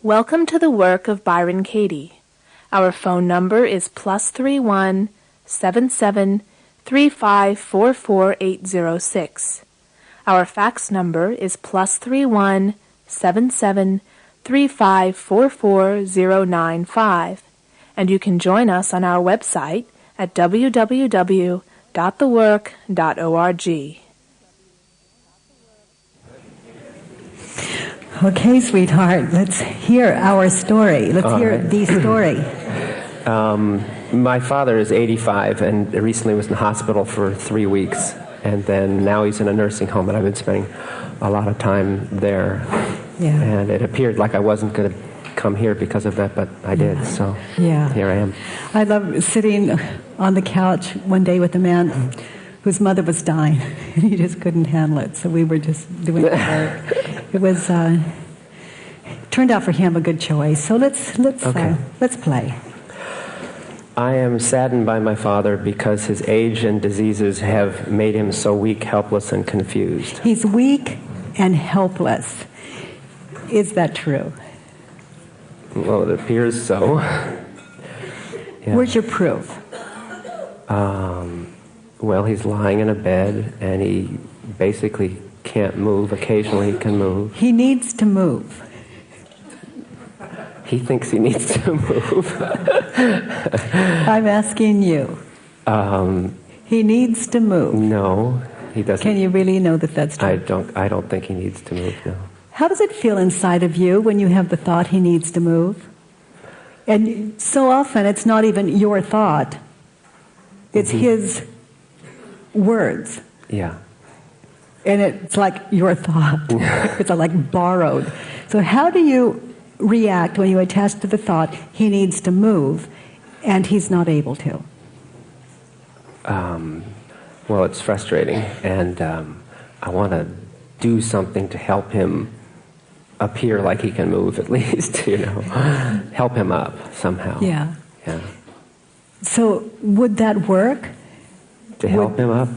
Welcome to the work of Byron Katie. Our phone number is +31 77 35 44806. Our fax number is +31 77 35 44095. And you can join us on our website at www.thework.org. Okay, sweetheart, let's hear our story. Let's hear the story. My father is 85 and recently was in the hospital for 3 weeks. And then now he's in a nursing home, and I've been spending a lot of time there. Yeah. And it appeared like I wasn't going to come here because of that, but I did, so here I am. I love sitting on the couch one day with a man whose mother was dying, and he just couldn't handle it, so we were just doing the work. It was, turned out for him a good choice, so let's play. I am saddened by my father because his age and diseases have made him so weak, helpless, and confused. He's weak and helpless. Is that true? Well, it appears so. Yeah. Where's your proof? Well, he's lying in a bed, and he basically can't move. Occasionally he can move. He needs to move. He thinks he needs to move. I'm asking you. He needs to move. No, he doesn't. Can you really know that that's true? I don't think he needs to move, no. How does it feel inside of you when you have the thought he needs to move? And so often it's not even your thought. It's his words. Yeah. And it's like your thought. It's like borrowed. So how do you react when you attach to the thought he needs to move and he's not able to? Well, it's frustrating, and I want to do something to help him appear like he can move, at least, help him up somehow. Yeah. Yeah. So would that work? To help him up?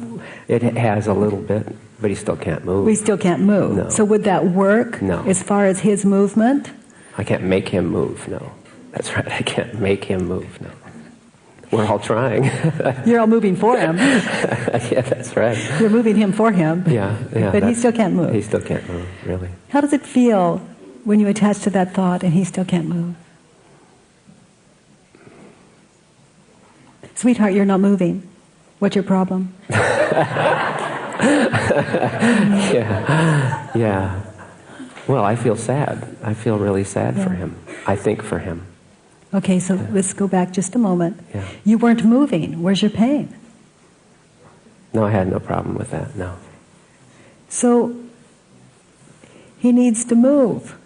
It has a little bit, but he still can't move. We still can't move. No. So would that work? No. As far as his movement? I can't make him move, no. That's right, I can't make him move, no. We're all trying. You're all moving for him. Yeah, that's right. You're moving him for him. Yeah. But he still can't move. He still can't move, really. How does it feel when you attach to that thought and he still can't move? Sweetheart, you're not moving. What's your problem? Yeah. Well, I feel sad. I feel really sad for him. I think for him. Okay, so let's go back just a moment. Yeah. You weren't moving. Where's your pain? No, I had no problem with that, no. So he needs to move.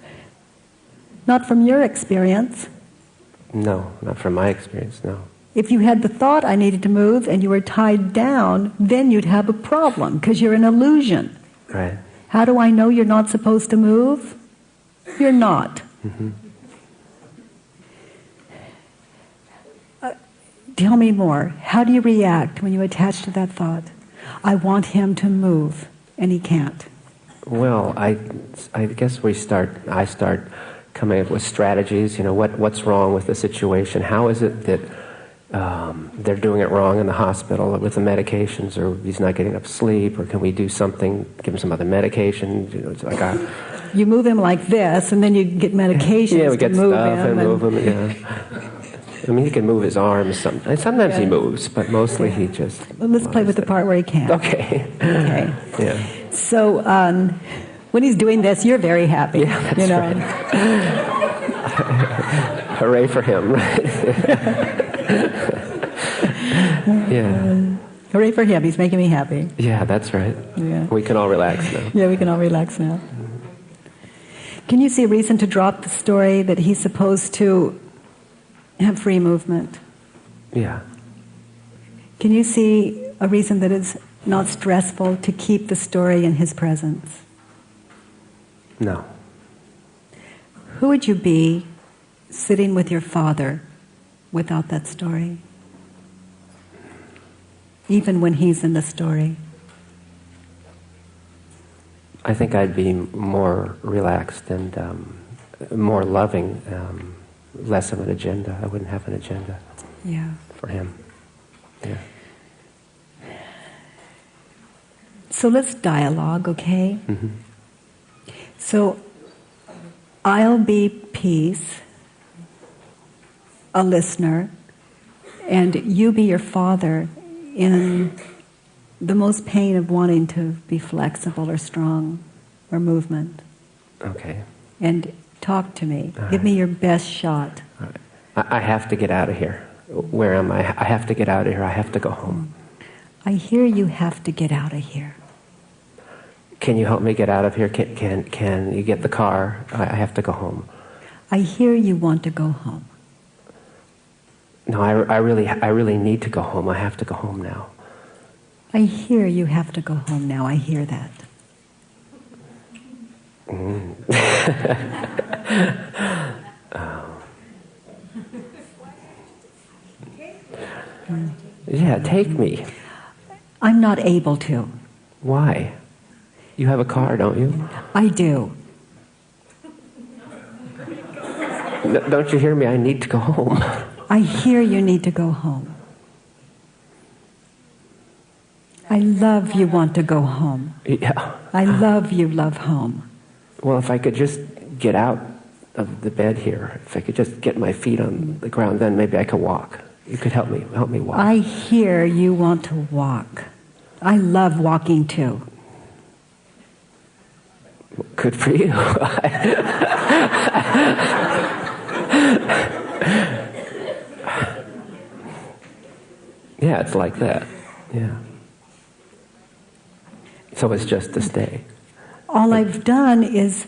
Not from your experience. No, not from my experience, no. If you had the thought, I needed to move, and you were tied down, then you'd have a problem, because you're an illusion. Right. How do I know you're not supposed to move? You're not. Mm-hmm. Tell me more. How do you react when you attach to that thought? I want him to move, and he can't. Well, I guess I start coming up with strategies, what's wrong with the situation? How is it that they're doing it wrong in the hospital with the medications, or he's not getting enough sleep, or can we do something, give him some other medication? It's like you move him like this, and then you get medications yeah, we get to move stuff him. And move him, yeah. I mean, he can move his arms. Sometimes he moves, but mostly he just... Well, let's play with the part where he can't. Okay. Okay. Yeah. So when he's doing this, you're very happy. Yeah, that's right. Hooray for him, right? Yeah. Hooray for him. He's making me happy. Yeah, that's right. Yeah. We can all relax now. Yeah, we can all relax now. Can you see a reason to drop the story that he's supposed to have free movement? Yeah. Can you see a reason that it's not stressful to keep the story in his presence? No. Who would you be sitting with your father without that story? Even when he's in the story. I think I'd be more relaxed and more loving, less of an agenda. I wouldn't have an agenda for him. Yeah. So let's dialogue, okay? Mm-hmm. So I'll be peace, a listener, and you be your father in the most pain of wanting to be flexible or strong or movement. Okay. And talk to me. All Give right. me your best shot. All right. I have to get out of here. Where am I? I have to get out of here. I have to go home. I hear you have to get out of here. Can you help me get out of here? Can you get the car? I have to go home. I hear you want to go home. No, I really need to go home. I have to go home now. I hear you have to go home now. I hear that. Yeah, take me. I'm not able to. Why? You have a car, don't you? I do. Don't you hear me? I need to go home. I hear you need to go home. I love you want to go home. Yeah. I love you love home. Well, if I could just get out of the bed here, if I could just get my feet on the ground, then maybe I could walk. You could help me walk. I hear you want to walk. I love walking too. Good for you. Yeah, it's like that. Yeah. So it's just to stay. All I've done is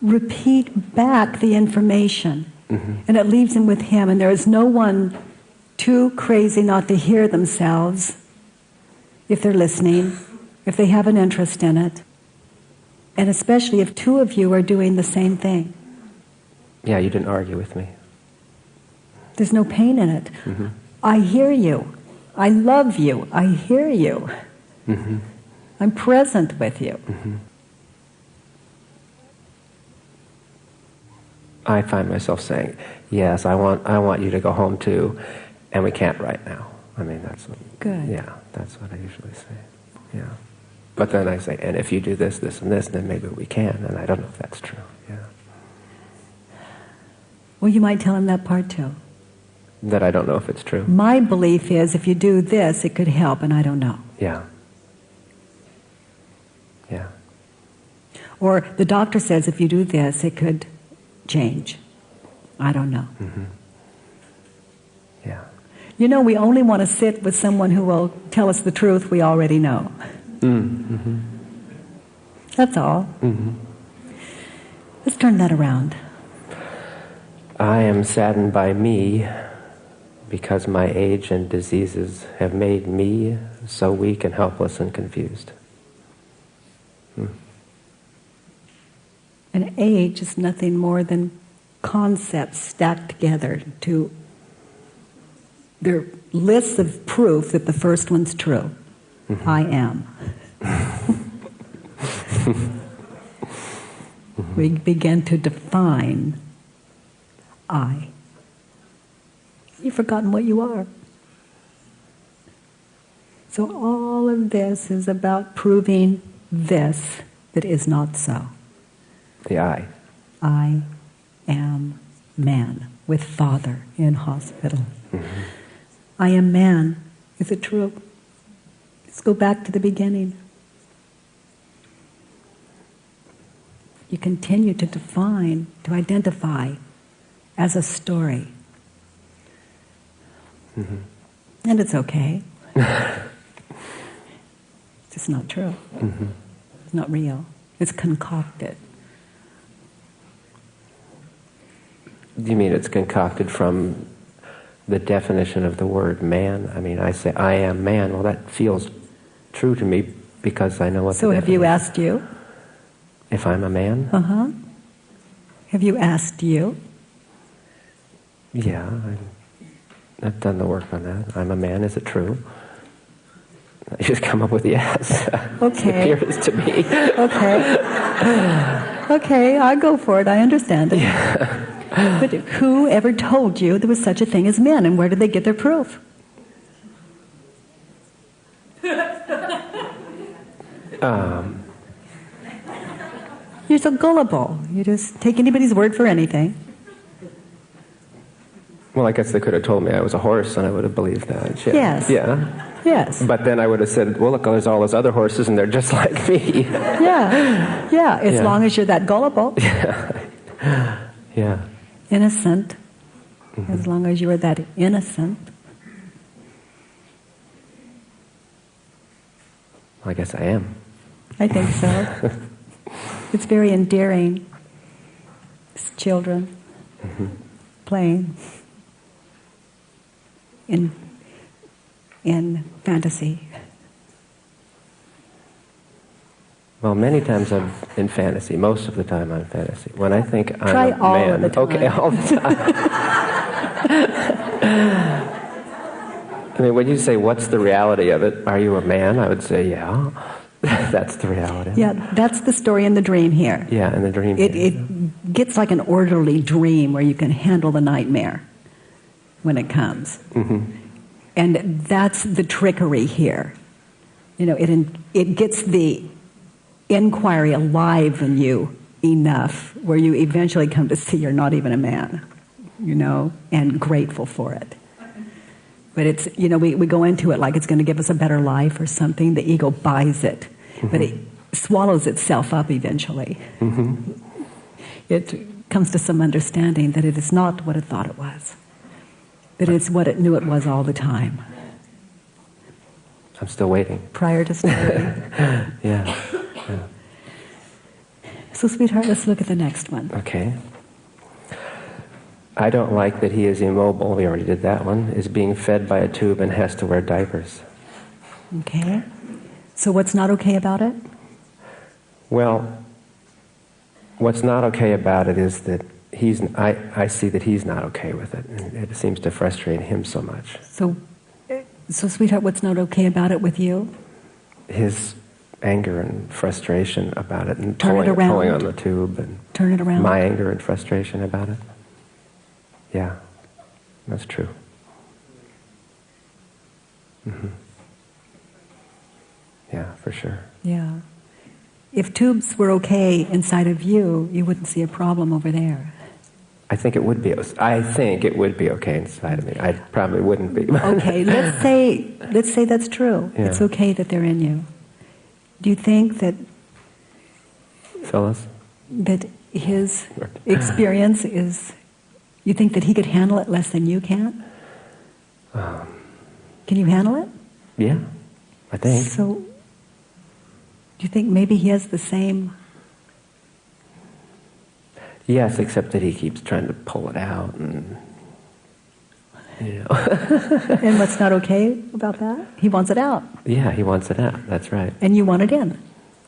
repeat back the information. Mm-hmm. And it leaves him with him. And there is no one too crazy not to hear themselves if they're listening, if they have an interest in it. And especially if two of you are doing the same thing. Yeah, you didn't argue with me. There's no pain in it. Mm-hmm. I hear you. I love you. I hear you. Mm-hmm. I'm present with you. Mm-hmm. I find myself saying, yes, I want you to go home too, and we can't right now. I mean, that's what, Good. Yeah, that's what I usually say. Yeah. But then I say, and if you do this, this, and this, then maybe we can, and I don't know if that's true. Yeah. Well, you might tell him that part too. That I don't know if it's true. My belief is if you do this, it could help, and I don't know. Yeah. Yeah. Or the doctor says if you do this, it could change. I don't know. Mm-hmm. Yeah. You know, we only want to sit with someone who will tell us the truth we already know. Mm-hmm. That's all. Mm-hmm. Let's turn that around. I am saddened by me because my age and diseases have made me so weak and helpless and confused. And age is nothing more than concepts stacked together to... They're lists of proof that the first one's true. Mm-hmm. I am. We begin to define I. You've forgotten what you are. So all of this is about proving this that is not so. The I. I am man with father in hospital. Mm-hmm. I am man. Is it true? Let's go back to the beginning. You continue to define, to identify as a story. Mm-hmm. And it's okay. It's just not true. Mm-hmm. It's not real. It's concocted. Do you mean it's concocted from the definition of the word man? I mean, I say, I am man. Well, that feels true to me because I know what So the have you definition- asked you? If I'm a man? Uh-huh. Have you asked you? Yeah, I've done the work on that. I'm a man. Is it true? I just come up with yes. Okay. It appears to be. Okay. Okay, I'll go for it. I understand it. Yeah. But who ever told you there was such a thing as men, and where did they get their proof? You're so gullible. You just take anybody's word for anything. Well, I guess they could have told me I was a horse, and I would have believed that. Yeah. Yes. Yeah. Yes. But then I would have said, well, look, there's all those other horses, and they're just like me. Yeah. Yeah, as long as you're that gullible. Yeah. Yeah. Innocent. As long as you are that innocent. I guess I am. I think so. It's very endearing. It's children playing in fantasy. Well, many times I'm in fantasy. Most of the time I'm in fantasy. When I think I'm Try a all man, of the time. okay, all the time. I mean, when you say, what's the reality of it? Are you a man? I would say, yeah. That's the reality. Yeah, that's the story in the dream here. Yeah, in the dream. It gets like an orderly dream where you can handle the nightmare when it comes. And that's the trickery here. You know, it gets the inquiry alive in you enough where you eventually come to see you're not even a man, you know, and grateful for it. But it's, you know, we go into it like it's going to give us a better life or something. The ego buys it, but it swallows itself up eventually. It comes to some understanding that it is not what it thought it was, that it's what it knew it was all the time. I'm still waiting. Prior to starting. Yeah. So, sweetheart, let's look at the next one. Okay. I don't like that he is immobile, we already did that one, is being fed by a tube and has to wear diapers. Okay. So what's not okay about it? Well, what's not okay about it is that I see that he's not okay with it, and it seems to frustrate him so much. So sweetheart, what's not okay about it with you? His anger and frustration about it, and Turn it around. pulling on the tube, and Turn it around. my anger and frustration about it. Yeah, that's true. Yeah, for sure. Yeah. If tubes were okay inside of you, you wouldn't see a problem over there. I think it would be okay inside of me. I probably wouldn't be. Okay, let's say that's true. Yeah. It's okay that they're in you. Do you think that Phyllis? that his experience is, you think that he could handle it less than you can? Can you handle it? Yeah, I think. So, do you think maybe he has the same? Yes, except that he keeps trying to pull it out, and you know. And what's not okay about that? He wants it out. Yeah, he wants it out. That's right. And you want it in.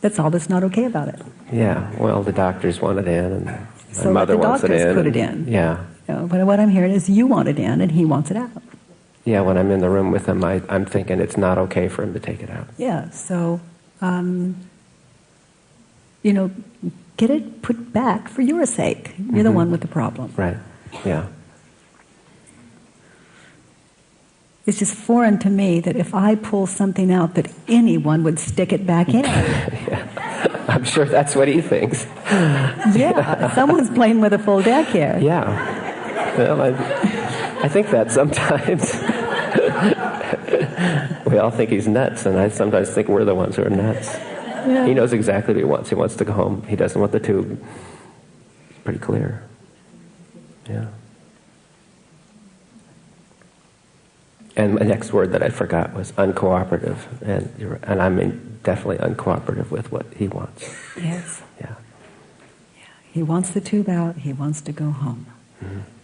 That's all that's not okay about it. Yeah. Well, the doctors want it in, and my So mother let the wants it doctors in. put it in. Yeah. But what I'm hearing is you want it in and he wants it out. Yeah. When I'm in the room with him, I'm thinking it's not okay for him to take it out. Yeah. So, you know, get it put back for your sake. You're the one with the problem. Right. Yeah. It's just foreign to me that if I pull something out that anyone would stick it back in. Yeah. I'm sure that's what he thinks. Yeah, someone's playing with a full deck here. Yeah. Well, I think that sometimes. We all think he's nuts, and I sometimes think we're the ones who are nuts. Yeah. He knows exactly what he wants. He wants to go home. He doesn't want the tube. It's pretty clear. Yeah. And the next word that I forgot was uncooperative, and I mean definitely uncooperative with what he wants. Yes. Yeah. He wants the tube out. He wants to go home.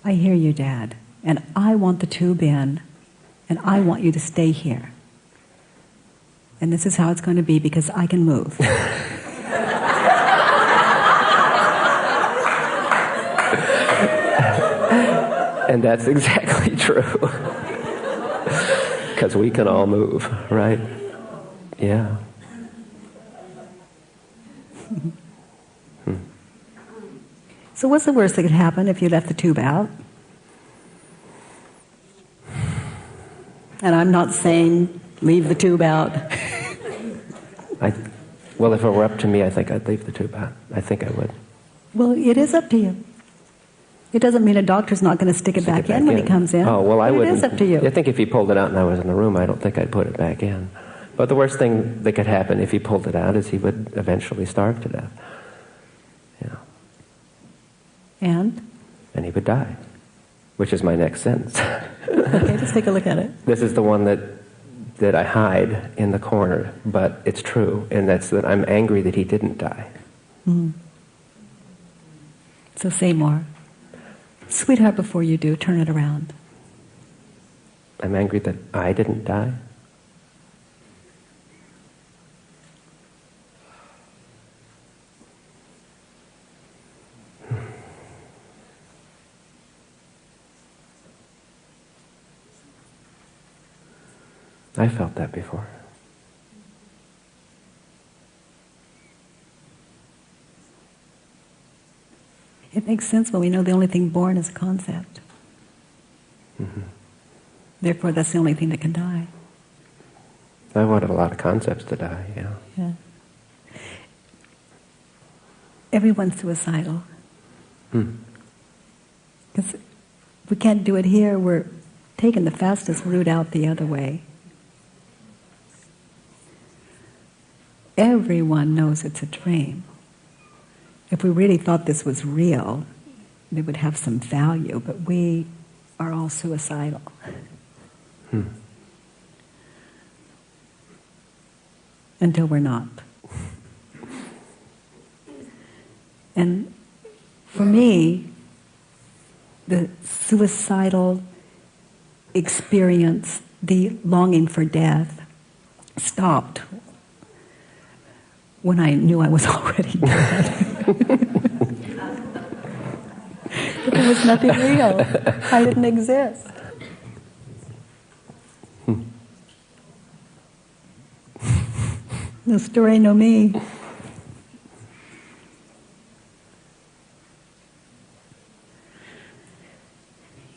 I hear you, Dad. And I want the tube in, and I want you to stay here. And this is how it's going to be because I can move. And that's exactly true. Because we can all move, right? Yeah. So what's the worst that could happen if you left the tube out? And I'm not saying leave the tube out. Well, if it were up to me, I think I'd leave the tube out. I think I would. Well, it is up to you. It doesn't mean a doctor's not going to stick it back in when he comes in. Oh, well, I wouldn't. It is up to you. I think if he pulled it out and I was in the room, I don't think I'd put it back in. But the worst thing that could happen if he pulled it out is he would eventually starve to death. You know. And he would die, which is my next sentence. Okay, let's take a look at it. This is the one that I hide in the corner, but it's true, and that's that I'm angry that he didn't die. Mm. So say more. Sweetheart, before you do, turn it around. I'm angry that I didn't die. I felt that before. It makes sense when we know the only thing born is a concept. Mm-hmm. Therefore, that's the only thing that can die. I wanted a lot of concepts to die, you know. Yeah. Everyone's suicidal. Because we can't do it here, we're taking the fastest route out the other way. Everyone knows it's a dream. If we really thought this was real, it would have some value, but we are all suicidal. Until we're not. And for me, the suicidal experience, the longing for death, stopped when I knew I was already dead. There was nothing real. I didn't exist. No story, no me.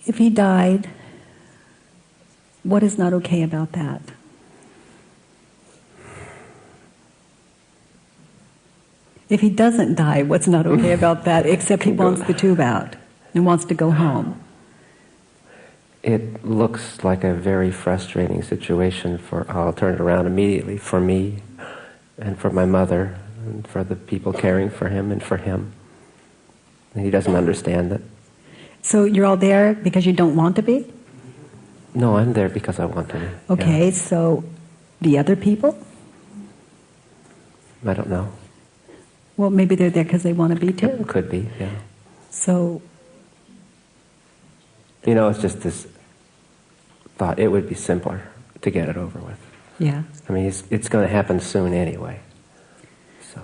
If he died, what is not okay about that? If he doesn't die, what's not okay about that, except he wants the tube out and wants to go home? It looks like a very frustrating situation I'll turn it around immediately, for me and for my mother and for the people caring for him and for him. And he doesn't understand it. So you're all there because you don't want to be? No, I'm there because I want to be. Okay, yeah. So the other people? I don't know. Well, maybe they're there because they want to be too. It could be, yeah. So... You know, it's just this thought, it would be simpler to get it over with. Yeah. I mean, it's going to happen soon anyway. So.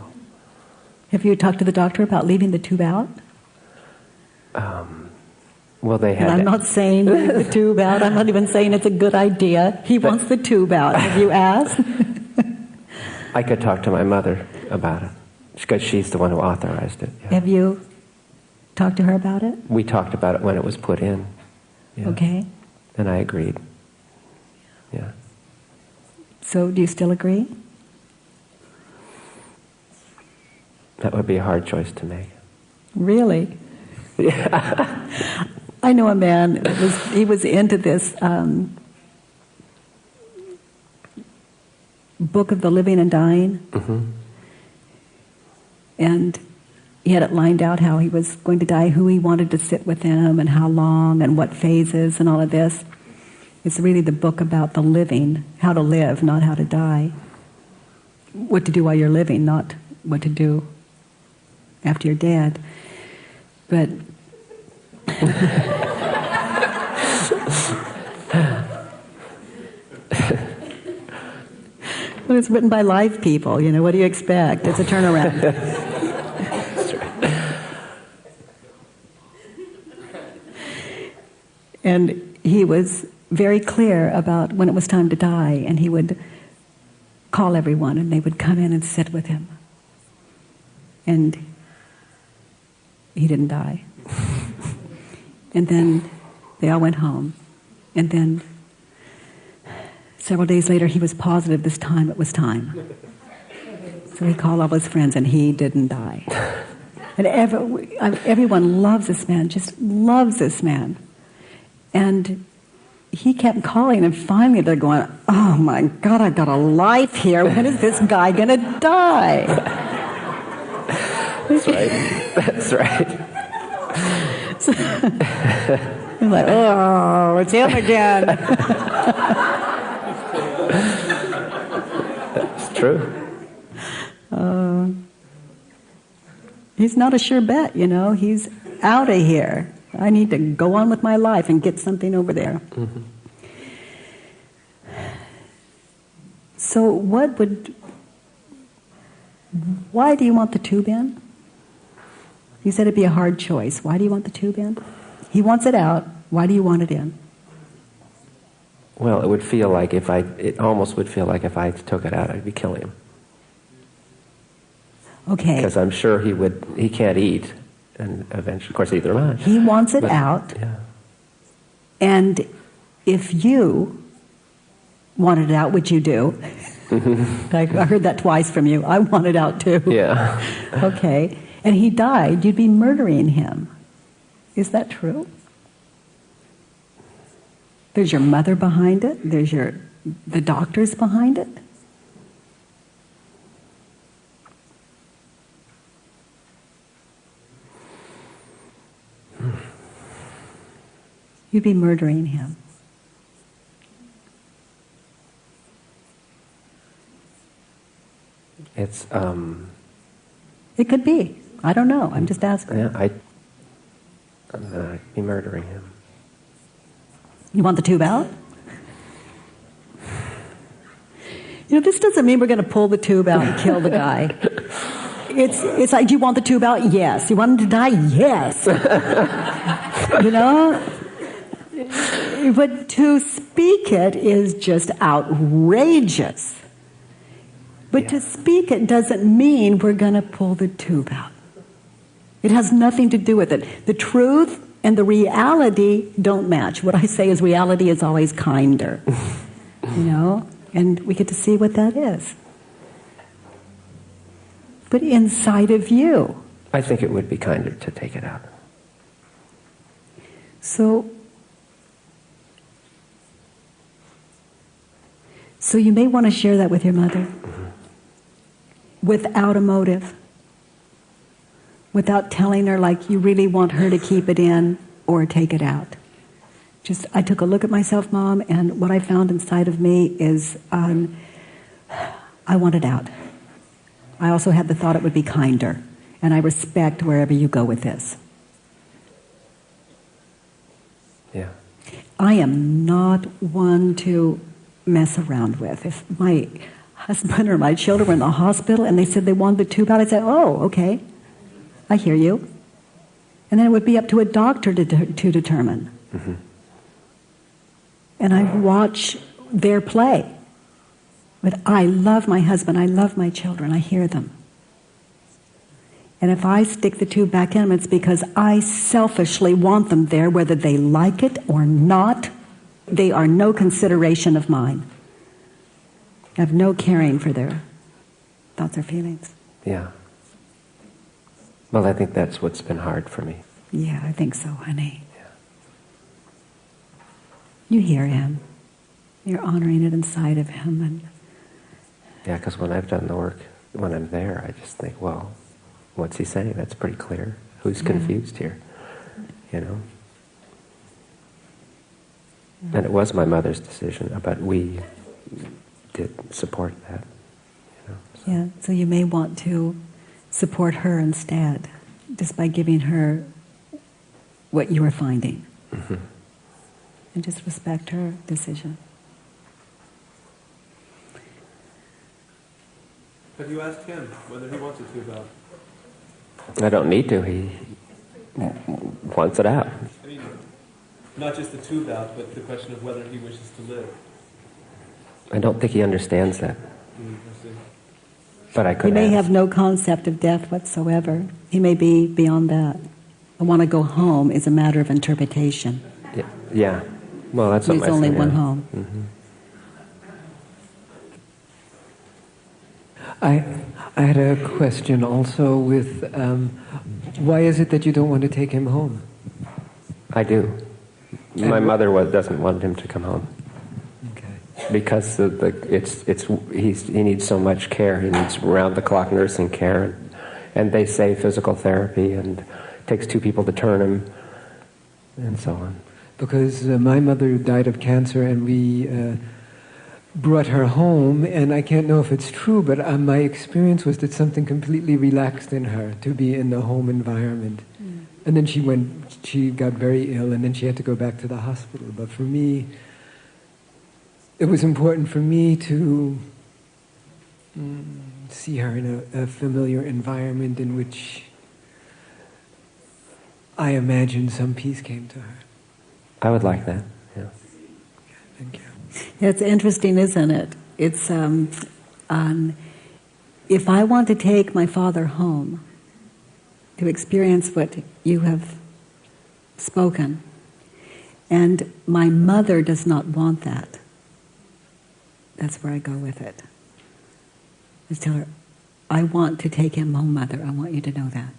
Have you talked to the doctor about leaving the tube out? Well, they had. And I'm not saying leave the tube out. I'm not even saying it's a good idea. He wants the tube out. Have you asked? I could talk to my mother about it because she's the one who authorized it. Yeah. Have you talked to her about it? We talked about it when it was put in. Yeah. Okay. And I agreed. Yeah. So do you still agree? That would be a hard choice to make. Really? Yeah. I know a man, he was into this book of the living and dying. Mm-hmm. And he had it lined out how he was going to die, who he wanted to sit with him, and how long, and what phases, and all of this. It's really the book about the living, how to live, not how to die. What to do while you're living, not what to do after you're dead. But well, it's written by live people, you know, what do you expect? It's a turnaround. That's right. And he was very clear about when it was time to die, and he would call everyone, and they would come in and sit with him. And he didn't die. And then they all went home. And then several days later, he was positive this time it was time. So he called all his friends, and he didn't die. And everyone loves this man, just loves this man. And he kept calling, and finally they're going, oh my God, I've got a life here. When is this guy going to die? That's right. That's right. So, he's like, oh, it's him again. It's true. He's not a sure bet, you know. He's out of here. I need to go on with my life and get something over there. Mm-hmm. So why do you want the tube in? You said it'd be a hard choice. Why do you want the tube in? He wants it out. Why do you want it in? Well, it almost would feel like if I took it out, I'd be killing him. Okay. Because I'm sure he can't eat, and eventually, of course, either am I. He wants it out. Yeah. And if you wanted it out, which you do, I heard that twice from you. I want it out too. Yeah. Okay. And he died, you'd be murdering him. Is that true? There's your mother behind it. There's the doctors behind it. You'd be murdering him. It's It could be. I don't know. I'm just asking. yeah. I'd be murdering him. You want the tube out? You know, this doesn't mean we're going to pull the tube out and kill the guy. It's like, do you want the tube out? Yes. You want him to die? Yes. You know? But to speak it is just outrageous. But to speak it doesn't mean we're going to pull the tube out. It has nothing to do with it. The truth and the reality don't match. What I say is reality is always kinder. You know? And we get to see what that is. But inside of you. I think it would be kinder to take it out. So you may want to share that with your mother. Mm-hmm. Without a motive. Without telling her like you really want her to keep it in or take it out. I took a look at myself, Mom, and what I found inside of me is I want it out. I also had the thought it would be kinder, and I respect wherever you go with this. Yeah. I am not one to mess around with. If my husband or my children were in the hospital and they said they wanted the tube out, I'd say, oh, okay, I hear you. And then it would be up to a doctor to determine. Mm-hmm. And I watch their play. But I love my husband, I love my children, I hear them. And if I stick the tube back in, it's because I selfishly want them there, whether they like it or not. They are no consideration of mine. I have no caring for their thoughts or feelings. Yeah. Well, I think that's what's been hard for me. Yeah, I think so, honey. Yeah. You hear him. You're honoring it inside of him. And yeah, because when I've done the work, when I'm there, I just think, well, what's he saying? That's pretty clear. Who's confused here? You know? And it was my mother's decision, but we did support that. You know, so. Yeah, so you may want to support her instead, just by giving her what you were finding. Mm-hmm. And just respect her decision. Have you asked him whether he wants a tube out? I don't need to. He wants it out. I mean, not just the tube out, but the question of whether he wishes to live. I don't think he understands that. I see. But I could He may ask. have no concept of death whatsoever. He may be beyond that. I want to go home is a matter of interpretation. Yeah. Well, that's what There's only one home. Mm-hmm. I had a question also with, why is it that you don't want to take him home? I do. My mother doesn't want him to come home. Okay. Because he needs so much care. He needs round-the-clock nursing care. And they say physical therapy, and it takes 2 people to turn him, and so on. Because my mother died of cancer, and we brought her home, and I can't know if it's true, but my experience was that something completely relaxed in her to be in the home environment. And then she got very ill, and then she had to go back to the hospital. But for me, it was important for me to see her in a familiar environment in which I imagine some peace came to her. I would like that, yeah. Thank you. It's interesting, isn't it? It's if I want to take my father home to experience what you have spoken, and my mother does not want that, that's where I go with it. Just tell her, I want to take him home, Mother. I want you to know that.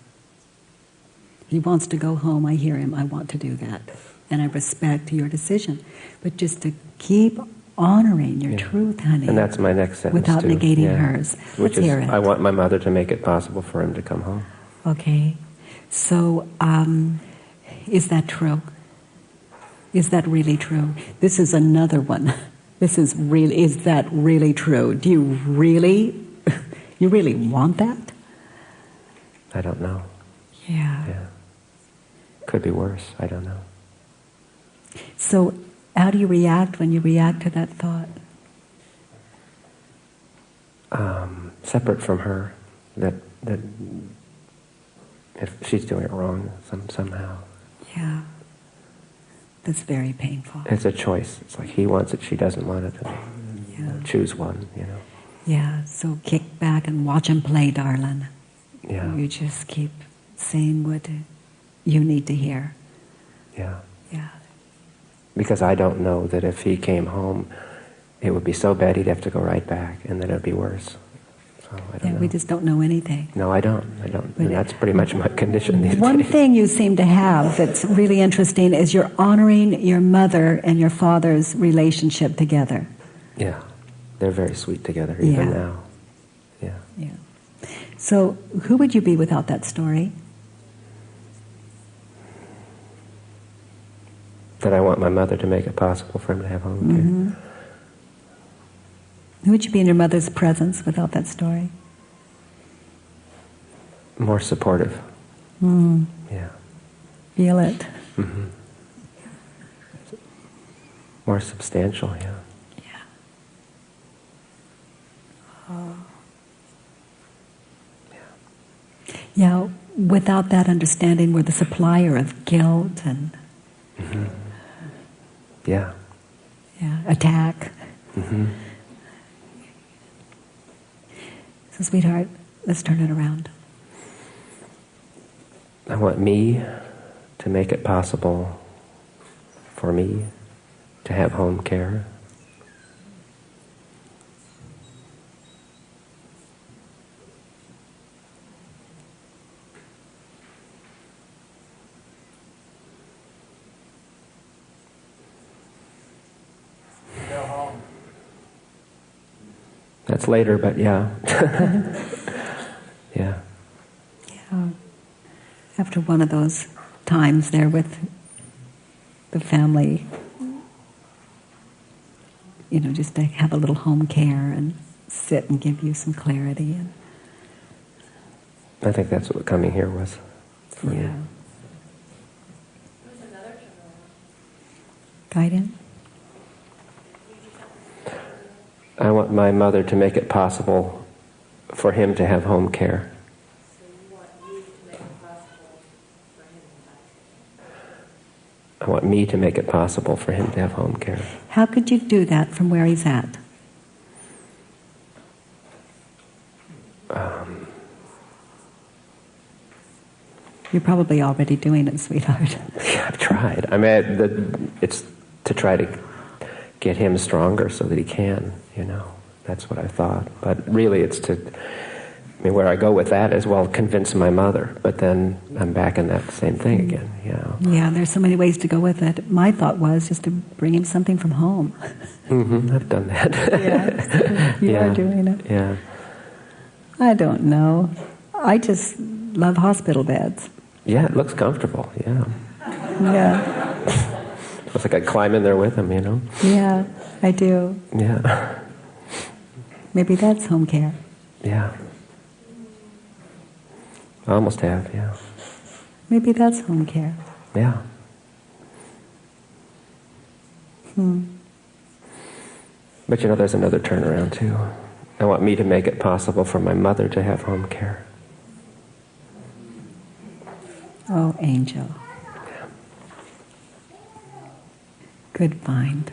He wants to go home. I hear him. I want to do that. And I respect your decision. But just to keep honoring your truth, honey. And that's my next sentence, without too. negating hers. Which Let's hear is, it. I want my mother to make it possible for him to come home. Okay. So, is that true? Is that really true? This is another one. Is that really true? Do you really want that? I don't know. Yeah. Could be worse. I don't know. So, how do you react when you react to that thought? Separate from her, that if she's doing it wrong somehow. Yeah. That's very painful. It's a choice. It's like he wants it, she doesn't want it. Choose one, Yeah, so kick back and watch him play, darling. Yeah. You just keep saying what you need to hear. Yeah. Yeah. Because I don't know that if he came home, it would be so bad he'd have to go right back, and then it would be worse. So I don't know. We just don't know anything. No, I don't. And that's pretty much my condition these One days. thing you seem to have that's really interesting is you're honoring your mother and your father's relationship together. Yeah. They're very sweet together, even now. Yeah. So, who would you be without that story? That I want my mother to make it possible for him to have home care. Who would you be in your mother's presence without that story? More supportive. Yeah. Feel it. More substantial, yeah. Yeah, without that understanding, we're the supplier of guilt and attack. So, sweetheart, let's turn it around. I want me to make it possible for me to have home care. That's later, but yeah. Yeah. After one of those times there with the family, just to have a little home care and sit and give you some clarity. I think that's what coming here was for me. Guidance? I want my mother to make it possible for him to have home care. I want me to make it possible for him to have home care. How could you do that from where he's at? You're probably already doing it, sweetheart. Yeah, I've tried. I mean, it's to try to get him stronger so that he can, That's what I thought. But really it's where I go with that is, well, convince my mother. But then I'm back in that same thing again, Yeah, there's so many ways to go with it. My thought was just to bring him something from home. Mm-hmm, I've done that. Yeah, you are doing it. Yeah. I don't know. I just love hospital beds. Yeah, it looks comfortable, yeah. Yeah. Looks like I'd climb in there with him, Yeah, I do. Yeah. Maybe that's home care. Yeah. I almost have, yeah. Maybe that's home care. Yeah. But there's another turnaround too. I want me to make it possible for my mother to have home care. Oh, angel. Good find.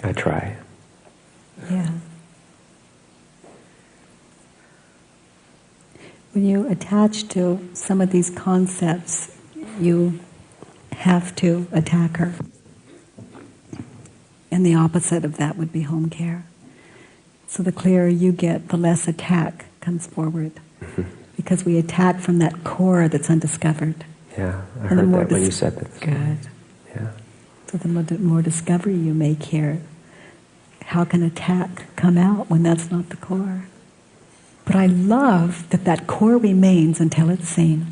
I try. Yeah. When you attach to some of these concepts, you have to attack her. And the opposite of that would be home care. So the clearer you get, the less attack comes forward. Because we attack from that core that's undiscovered. Yeah, I heard that when you said that. Good. Yeah. So the more discovery you make here, how can attack come out when that's not the core? But I love that core remains until it's seen.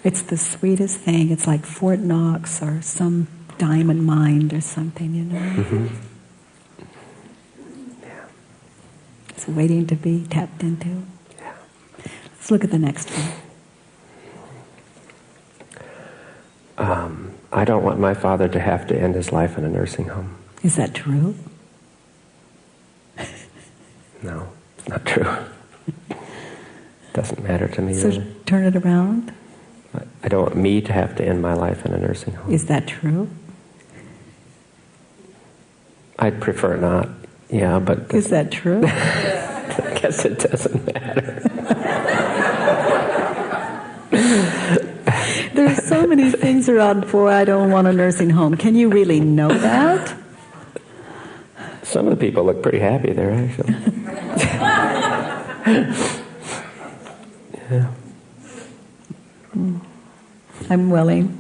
It's the sweetest thing. It's like Fort Knox or some diamond mine or something, Mm-hmm. Yeah. It's waiting to be tapped into. Yeah. Let's look at the next one. I don't want my father to have to end his life in a nursing home. Is that true? No, it's not true. Doesn't matter to me. So Really. turn it around. I don't want me to have to end my life in a nursing home. Is that true? I'd prefer not. Yeah, but... Is that true? I guess it doesn't matter. There's so many things around for I don't want a nursing home. Can you really know that? Some of the people look pretty happy there, actually. Yeah. I'm willing.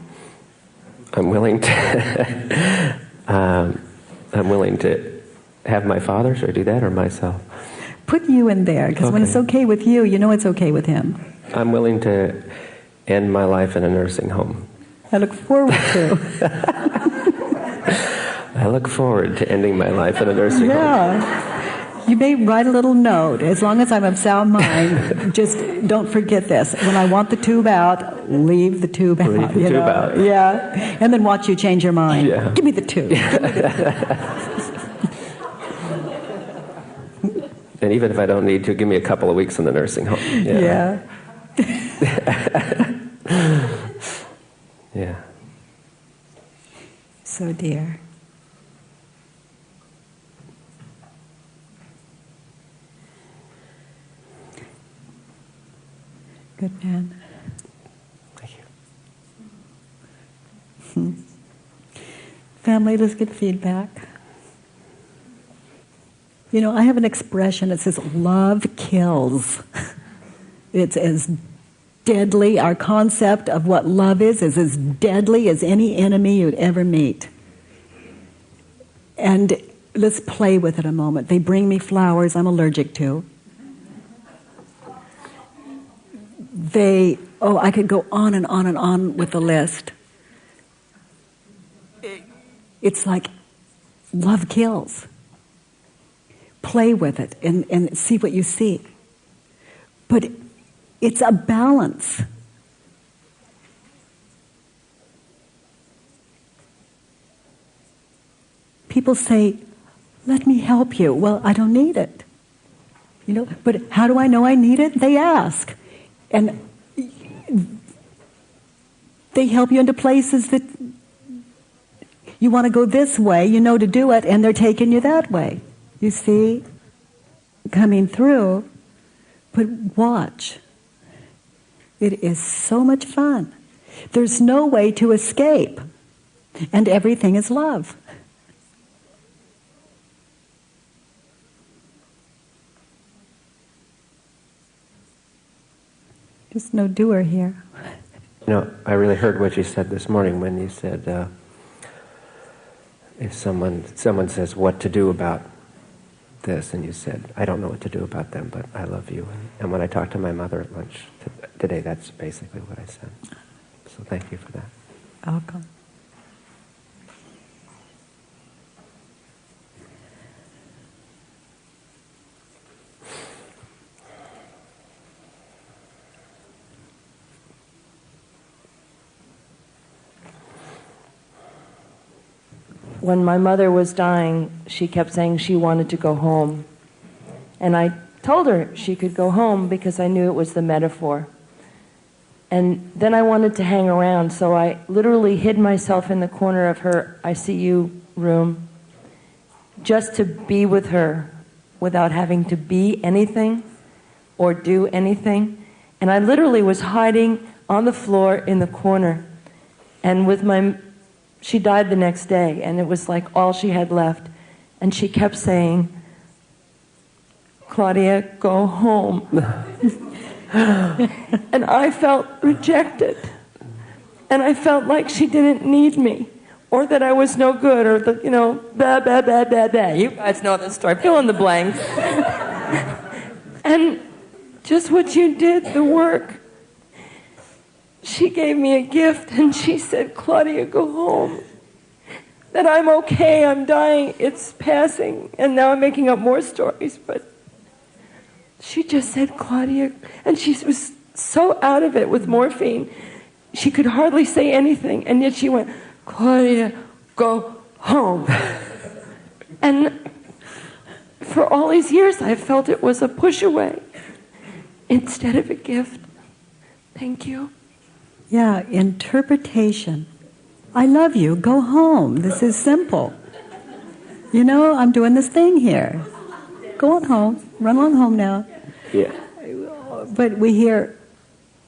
I'm willing to... I'm willing to have my father, should I do that, or myself? Put you in there, because when it's okay with you, you know it's okay with him. I'm willing to end my life in a nursing home. I look forward to. I look forward to ending my life in a nursing home. Yeah. You may write a little note. As long as I'm of sound mind, just don't forget this. When I want the tube out, leave the tube out. Leave the tube out. Yeah. And then watch you change your mind. Yeah. Give me the tube. Give me the tube. And even if I don't need to, give me a couple of weeks in the nursing home. Yeah. Yeah. So dear. Good man. Thank you. Family, let's get feedback. You know, I have an expression that says, love kills. It's as deadly, our concept of what love is as deadly as any enemy you'd ever meet. And let's play with it a moment. They bring me flowers I'm allergic to. I could go on and on and on with the list. It's like love kills. Play with it and see what you see. But it's a balance. People say, Let me help you. Well, I don't need it. But how do I know I need it? They ask. And they help you into places that you want to go this way, to do it, and they're taking you that way. You see? Coming through. But watch. It is so much fun. There's no way to escape. And everything is love. Just no doer here. I really heard what you said this morning when you said, if someone says what to do about this, and you said, I don't know what to do about them, but I love you. And when I talked to my mother at lunch today, that's basically what I said. So thank you for that. Welcome. When my mother was dying, she kept saying she wanted to go home. And I told her she could go home because I knew it was the metaphor. And then I wanted to hang around, so I literally hid myself in the corner of her ICU room just to be with her without having to be anything or do anything. And I literally was hiding on the floor in the corner. And she died the next day, and it was like all she had left. And she kept saying, Claudia, go home. And I felt rejected. And I felt like she didn't need me, or that I was no good, or that, blah, blah, blah, blah, blah. You guys know this story. Fill in the blanks. And just what you did, the work. She gave me a gift, and she said, Claudia, go home. That I'm okay, I'm dying, it's passing. And now I'm making up more stories, but she just said, Claudia, and she was so out of it with morphine. She could hardly say anything, and yet she went, Claudia, go home. And for all these years, I felt it was a push away instead of a gift. Thank you. Yeah, interpretation. I love you, go home. This is simple. I'm doing this thing here. Go on home, run on home now. Yeah. But we hear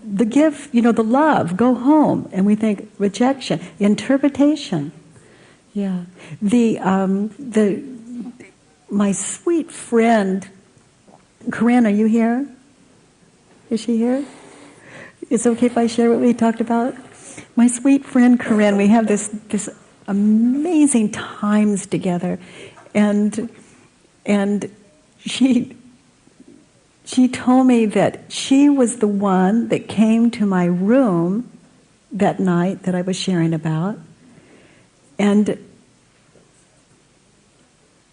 the gift, the love, go home. And we think rejection, interpretation. Yeah. My sweet friend, Corinne, are you here? Is she here? It's okay if I share what we talked about? My sweet friend Corinne, we have this amazing times together, and she told me that she was the one that came to my room that night that I was sharing about, and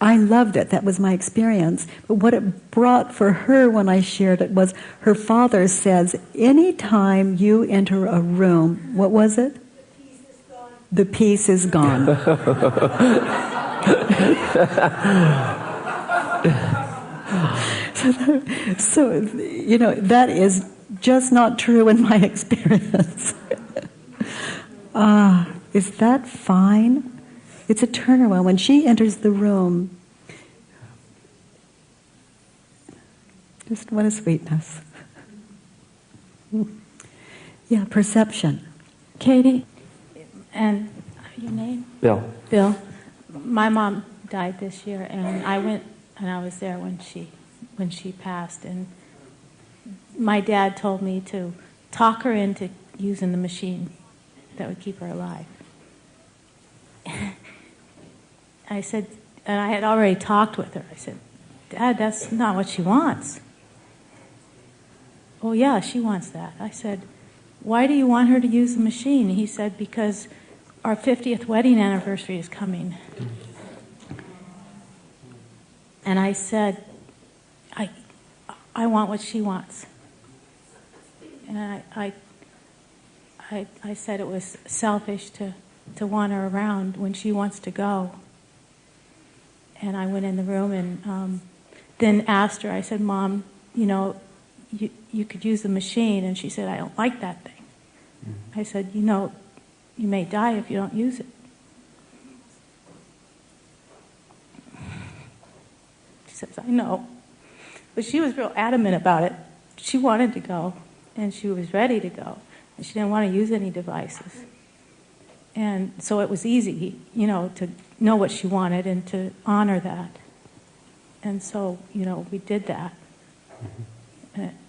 I loved it. That was my experience. But what it brought for her when I shared it was her father says, anytime you enter a room, what was it? The peace is gone. So, that is just not true in my experience. Is that fine? It's a turnaround. When she enters the room, just what a sweetness. Yeah, perception. Katie, and your name? Bill. Bill. My mom died this year, and I went and I was there when she passed, and my dad told me to talk her into using the machine that would keep her alive. I said, and I had already talked with her. I said, Dad, that's not what she wants. Oh, yeah, she wants that. I said, why do you want her to use the machine? He said, because our 50th wedding anniversary is coming. And I said, I want what she wants. And I said it was selfish to want her around when she wants to go. And I went in the room and then asked her, I said, Mom, you could use the machine. And she said, I don't like that thing. I said, you may die if you don't use it. She says, I know. But she was real adamant about it. She wanted to go, and she was ready to go. And she didn't want to use any devices. And so it was easy, to know what she wanted and to honor that. And so, we did that.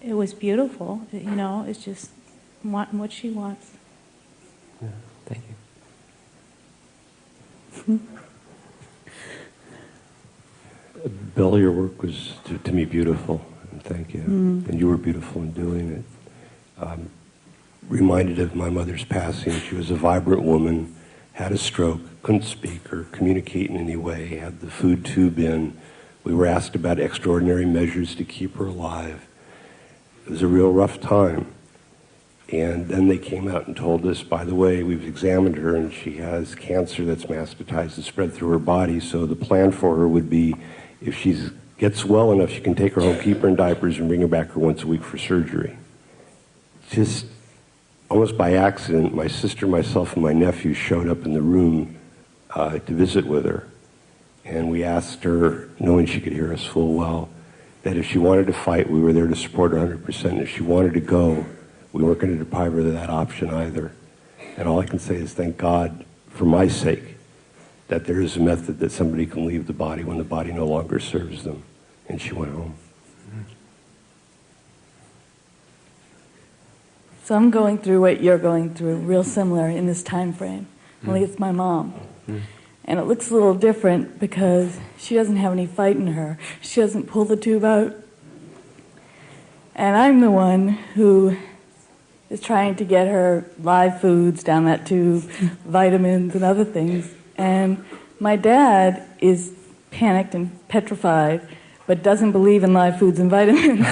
It was beautiful, it's just wanting what she wants. Yeah, thank you. Bill, your work was to me beautiful, and thank you. And you were beautiful in doing it. Reminded of my mother's passing. She was a vibrant woman, had a stroke, couldn't speak or communicate in any way, had the food tube in. We were asked about extraordinary measures to keep her alive. It was a real rough time. And then they came out and told us, by the way, we've examined her and she has cancer that's metastasized and spread through her body, so the plan for her would be, if she gets well enough, she can take her home, keep her in diapers, and bring her back once a week for surgery. Just almost by accident, my sister, myself, and my nephew showed up in the room to visit with her. And we asked her, knowing she could hear us full well, that if she wanted to fight, we were there to support her 100%. If she wanted to go, we weren't going to deprive her of that option either. And all I can say is thank God, for my sake, that there is a method that somebody can leave the body when the body no longer serves them. And she went home. So I'm going through what you're going through, real similar in this time frame. Only it's my mom. And it looks a little different because she doesn't have any fight in her. She doesn't pull the tube out. And I'm the one who is trying to get her live foods down that tube, vitamins and other things. And my dad is panicked and petrified, but doesn't believe in live foods and vitamins.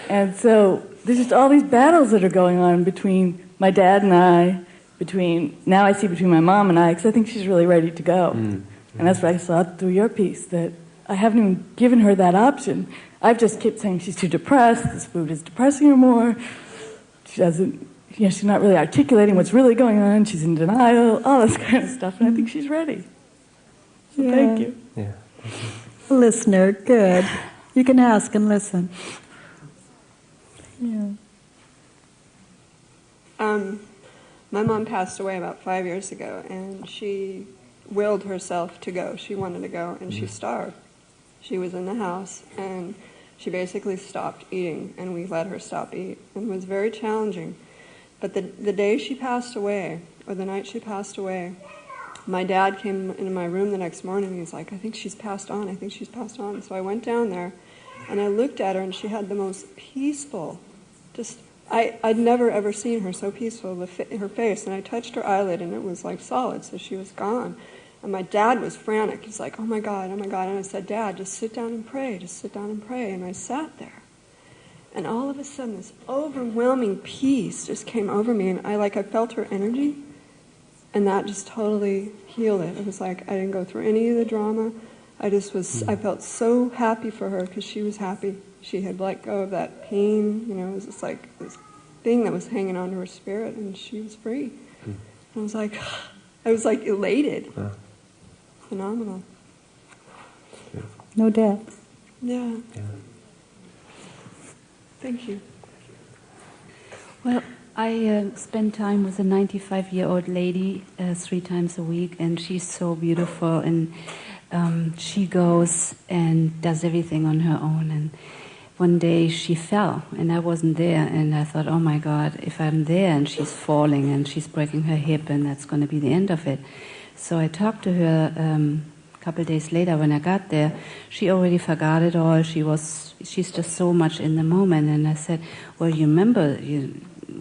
And so there's just all these battles that are going on between my dad and I, between my mom and I, because I think she's really ready to go. And that's what I saw through your piece, that I haven't even given her that option. I've just kept saying she's too depressed, this food is depressing her more, she doesn't, she's not really articulating what's really going on, she's in denial, all this kind of stuff, and I think she's ready. So thank you. Yeah. Listener, good. You can ask and listen. Yeah. My mom passed away about 5 years ago, and she willed herself to go. She wanted to go, and she starved. She was in the house, and she basically stopped eating, and we let her stop eat. And it was very challenging. But the day she passed away, or the night she passed away, my dad came into my room the next morning, and he's like, I think she's passed on, I think she's passed on. So I went down there, and I looked at her, and she had the most peaceful, I'd never ever seen her so peaceful, her face, and I touched her eyelid, and it was like solid, so she was gone. And my dad was frantic. He's like, oh my God, and I said, Dad, just sit down and pray, just sit down and pray. And I sat there, and all of a sudden this overwhelming peace just came over me, and I felt her energy, and that just totally healed it. It was like I didn't go through any of the drama. I felt so happy for her because she was happy. She had let go of that pain, it was just like this thing that was hanging on to her spirit, and she was free. I was like elated. Phenomenal. No doubt. Yeah. Thank you. Well, I spend time with a 95-year-old lady 3 times a week, and she's so beautiful, and she goes and does everything on her own. And one day she fell, and I wasn't there, and I thought, oh my God, if I'm there and she's falling and she's breaking her hip, and that's going to be the end of it. So I talked to her a couple of days later. When I got there, she already forgot it all. She's just so much in the moment. And I said, well, you remember you're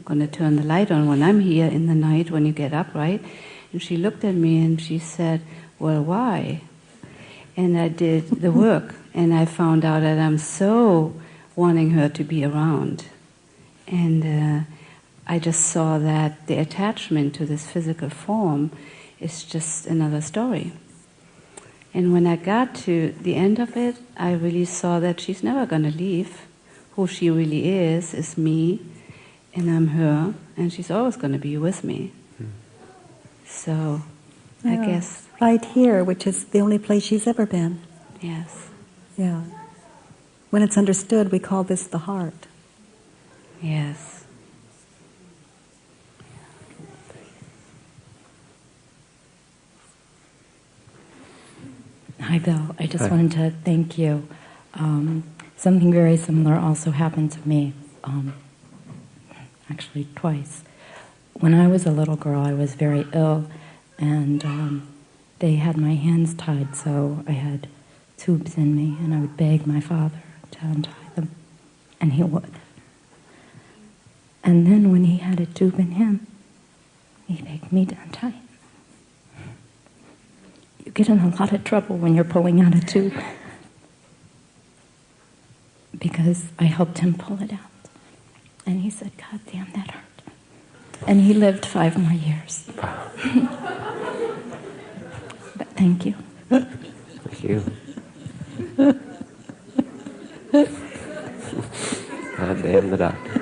going to turn the light on when I'm here in the night when you get up, right? And she looked at me and she said, well, why? And I did the work, and I found out that I'm so wanting her to be around. And I just saw that the attachment to this physical form is just another story. And when I got to the end of it, I really saw that she's never going to leave. Who she really is me, and I'm her, and she's always going to be with me. So, I guess... Right here, which is the only place she's ever been. Yes. Yeah. When it's understood, we call this the heart. Yes. Hi, Bill. I just wanted to thank you. Something very similar also happened to me, actually twice. When I was a little girl, I was very ill, and they had my hands tied, so I had tubes in me, and I would beg my father to untie them, and he would. And then when he had a tube in him, he begged me to untie it. You get in a lot of trouble when you're pulling out a tube, because I helped him pull it out. And he said, "God damn, that hurt." And he lived 5 more years. But thank you. Thank you. God damn the doctor.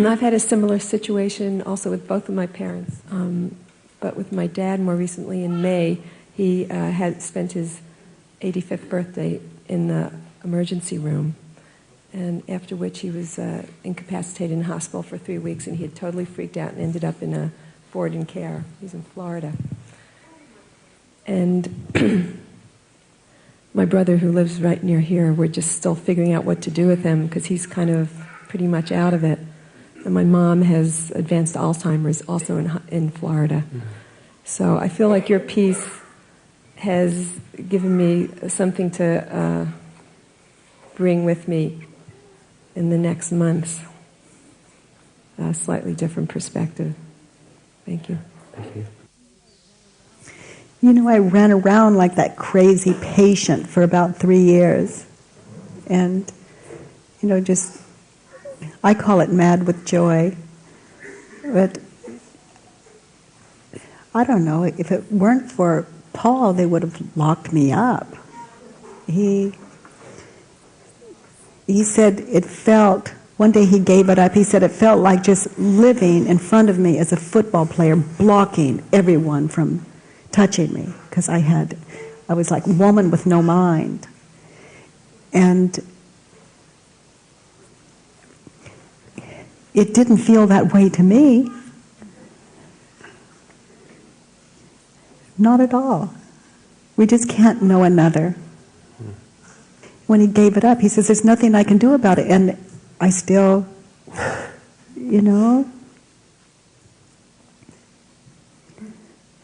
I've had a similar situation also with both of my parents, but with my dad more recently in May. He had spent his 85th birthday in the emergency room, and after which he was incapacitated in the hospital for 3 weeks, and he had totally freaked out and ended up in a Ford in care. He's in Florida. And my brother, who lives right near here, we're just still figuring out what to do with him because he's kind of pretty much out of it. And my mom has advanced Alzheimer's also in Florida. Mm-hmm. So I feel like your piece has given me something to bring with me in the next months. A slightly different perspective. Thank you. Thank you. You know, I ran around like that crazy patient for about 3 years. And, you know, just, I call it mad with joy. But I don't know, if it weren't for Paul, they would have locked me up. He said it felt, one day he gave it up, he said it felt like just living in front of me as a football player, blocking everyone from touching me, because I was like a woman with no mind. And it didn't feel that way to me. Not at all. We just can't know another. When he gave it up, he says, "There's nothing I can do about it." And I still, you know,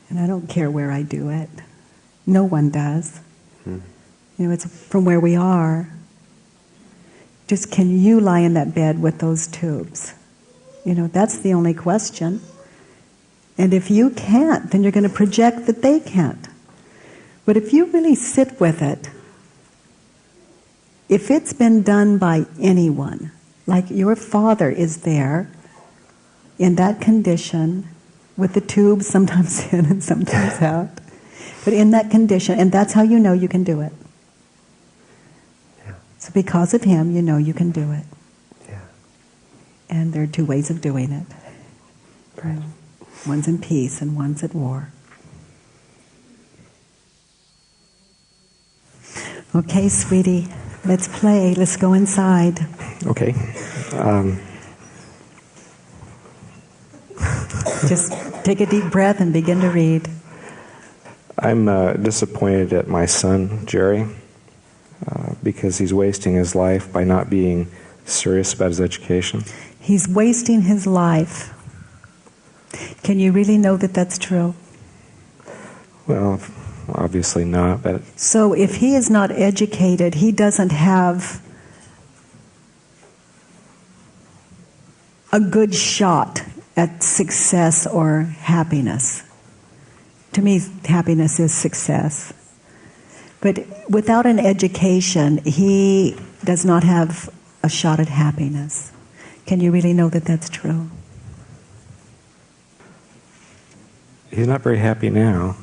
and I don't care where I do it. No one does. You know, it's from where we are. Just, can you lie in that bed with those tubes? You know, that's the only question. And if you can't, then you're going to project that they can't. But if you really sit with it, if it's been done by anyone, like your father is there in that condition with the tubes sometimes in and sometimes out, but in that condition, and that's how you know you can do it. Yeah. So because of him, you know you can do it. Yeah. And there are 2 ways of doing it. Right. One's in peace and one's at war. Okay, sweetie, let's play. Let's go inside. Okay. Just take a deep breath and begin to read. I'm disappointed at my son, Jerry, because he's wasting his life by not being serious about his education. He's wasting his life. Can you really know that that's true? Well, obviously not, but... So if he is not educated, he doesn't have a good shot at success or happiness. To me, happiness is success. But without an education, he does not have a shot at happiness. Can you really know that that's true? He's not very happy now.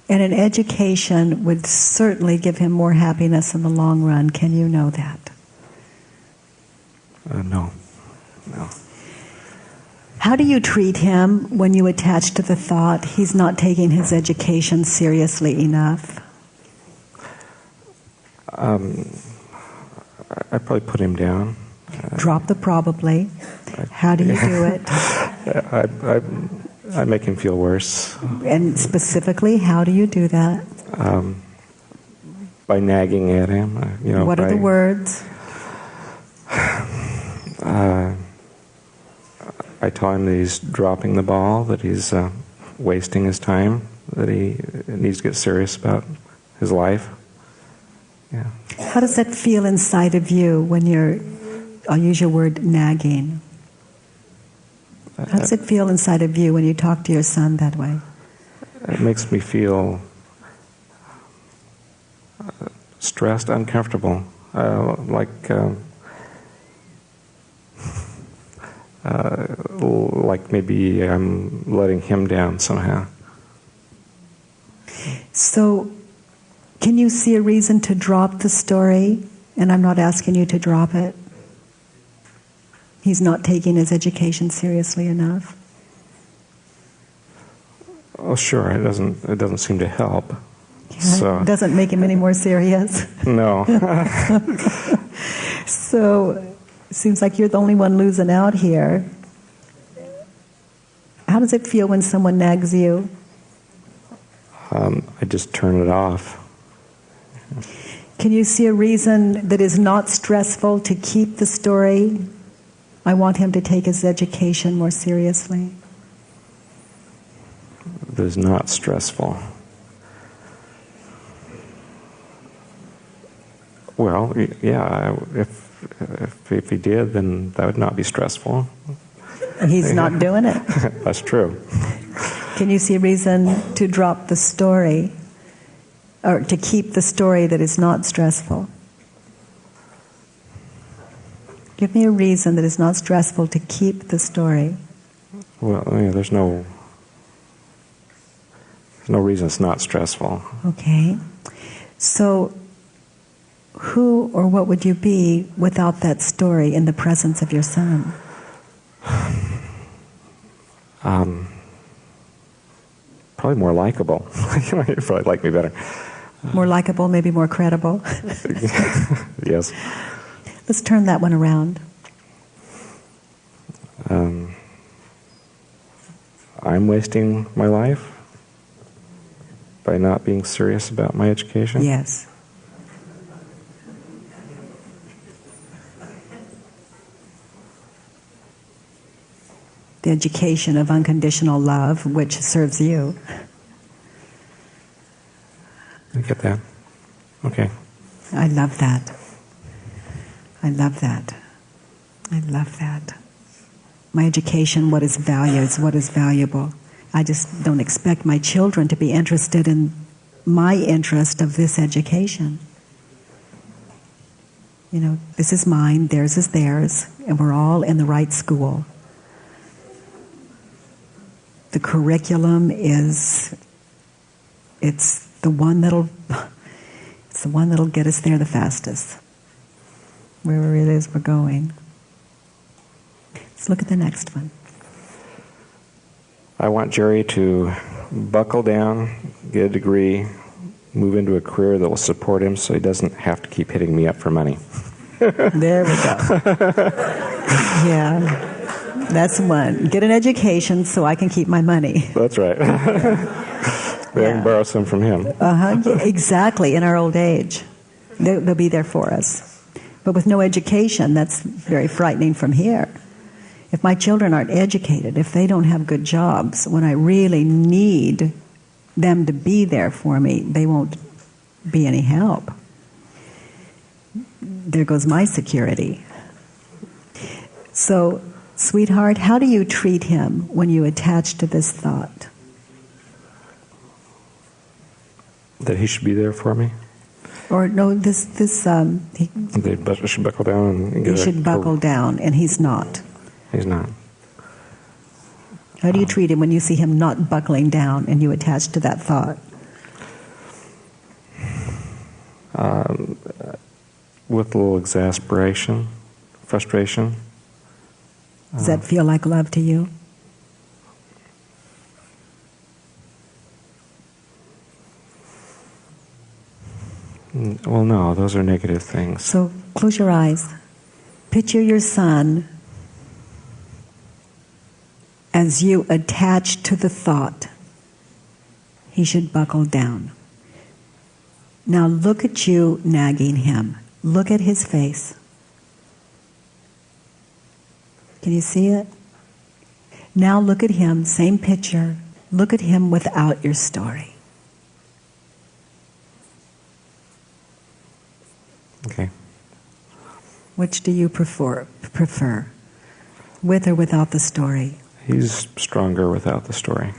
And an education would certainly give him more happiness in the long run. Can you know that? No. How do you treat him when you attach to the thought he's not taking his education seriously enough? I probably put him down. Drop the probably. How do you do it? I make him feel worse. And specifically, how do you do that? By nagging at him. What are the words? I tell him that he's dropping the ball, that he's wasting his time, that he needs to get serious about his life. Yeah. How does that feel inside of you when you're, I'll use your word, nagging? How does it feel inside of you when you talk to your son that way? It makes me feel stressed, uncomfortable, like maybe I'm letting him down somehow. So, can you see a reason to drop the story? And I'm not asking you to drop it. He's not taking his education seriously enough. Oh, sure. It doesn't seem to help. Yeah, So it doesn't make him any more serious. no. So, it seems like you're the only one losing out here. How does it feel when someone nags you? I just turn it off. Can you see a reason that is not stressful to keep the story? I want him to take his education more seriously. That is not stressful. Well, yeah, if he did, then that would not be stressful. He's not doing it. That's true. Can you see a reason to drop the story, or to keep the story that is not stressful? Give me a reason that is not stressful to keep the story. Well, yeah, there's no reason it's not stressful. Okay. So, who or what would you be without that story in the presence of your son? Probably more likable. You probably like me better. More likable, maybe more credible. Yes. Let's turn that one around. I'm wasting my life by not being serious about my education? Yes. The education of unconditional love, which serves you. I get that. Okay. I love that. I love that. I love that. My education, what is valued, what is valuable. I just don't expect my children to be interested in my interest of this education. You know, this is mine, theirs is theirs, and we're all in the right school. The curriculum it's the one that'll get us there the fastest. Wherever it is we're going. Let's look at the next one. I want Jerry to buckle down, get a degree, move into a career that will support him so he doesn't have to keep hitting me up for money. There we go. Yeah. That's one. Get an education so I can keep my money. That's right. We can borrow some from him. Exactly, in our old age. They'll be there for us. But with no education, that's very frightening from here. If my children aren't educated, if they don't have good jobs, when I really need them to be there for me, they won't be any help. There goes my security. So, sweetheart, how do you treat him when you attach to this thought? That he should be there for me? Or no, They should buckle down and get he should buckle down, and he's not. He's not. How do you treat him when you see him not buckling down and you attach to that thought? With a little exasperation, frustration. Does that feel like love to you? Well, no, those are negative things. So close your eyes. Picture your son as you attach to the thought, he should buckle down. Now look at you nagging him. Look at his face. Can you see it? Now look at him, same picture. Look at him without your story. Okay. Which do you prefer? With or without the story? He's stronger without the story.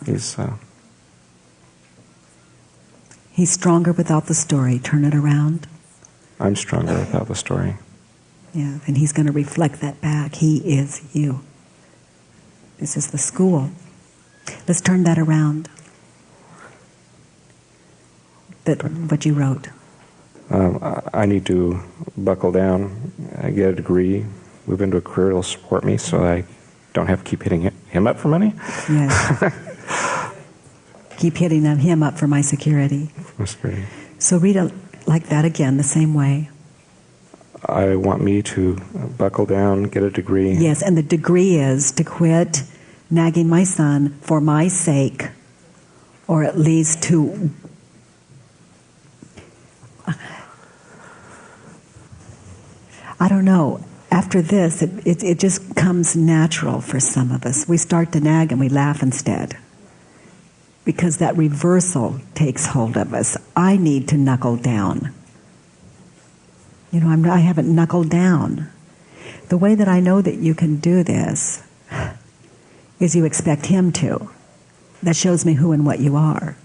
He's stronger without the story. Turn it around. I'm stronger without the story. Yeah, and he's going to reflect that back. He is you. This is the school. Let's turn that around. What you wrote. I need to buckle down, get a degree, move into a career that will support me so I don't have to keep hitting him up for money. Yes. Keep hitting him up for my security. My security. So read it like that again, the same way. I want me to buckle down, get a degree. Yes, and the degree is to quit nagging my son for my sake, or at least to... I don't know. After this, it just comes natural for some of us. We start to nag and we laugh instead. Because that reversal takes hold of us. I need to knuckle down. You know, I haven't knuckled down. The way that I know that you can do this is you expect him to. That shows me who and what you are.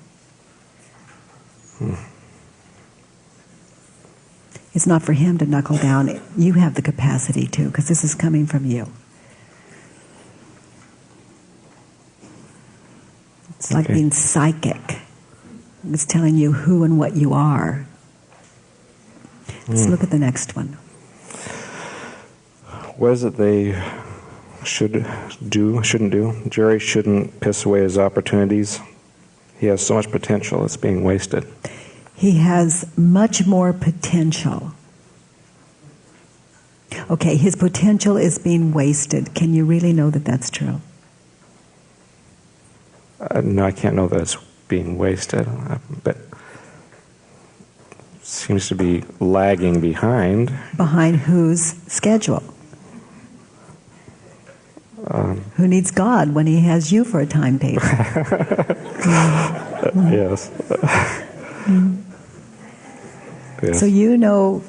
It's not for him to knuckle down. You have the capacity to, because this is coming from you. It's like being psychic. It's telling you who and what you are. Let's look at the next one. What is it they shouldn't do? Jerry shouldn't piss away his opportunities. He has so much potential, it's being wasted. He has much more potential. Okay, his potential is being wasted. Can you really know that that's true? No, I can't know that it's being wasted, but seems to be lagging behind. Behind whose schedule? Who needs God when he has you for a timetable? Yes. Yes. So you know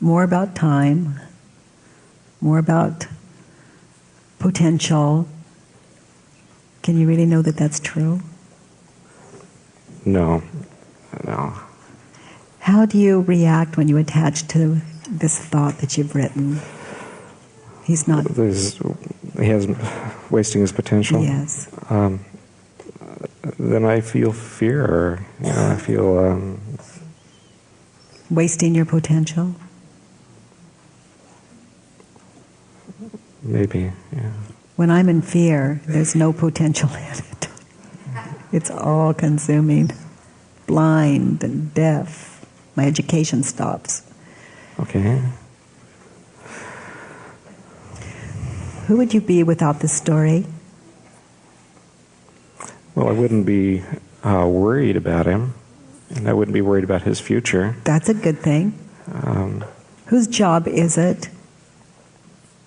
more about time, more about potential. Can you really know that that's true? No. How do you react when you attach to this thought that you've written? He's not... He has wasting his potential? Yes. Then I feel fear. I feel... wasting your potential? Maybe, yeah. When I'm in fear, there's no potential in it. It's all consuming. Blind and deaf. My education stops. Okay. Who would you be without this story? Well, I wouldn't be worried about him, and I wouldn't be worried about his future. That's a good thing. Whose job is it?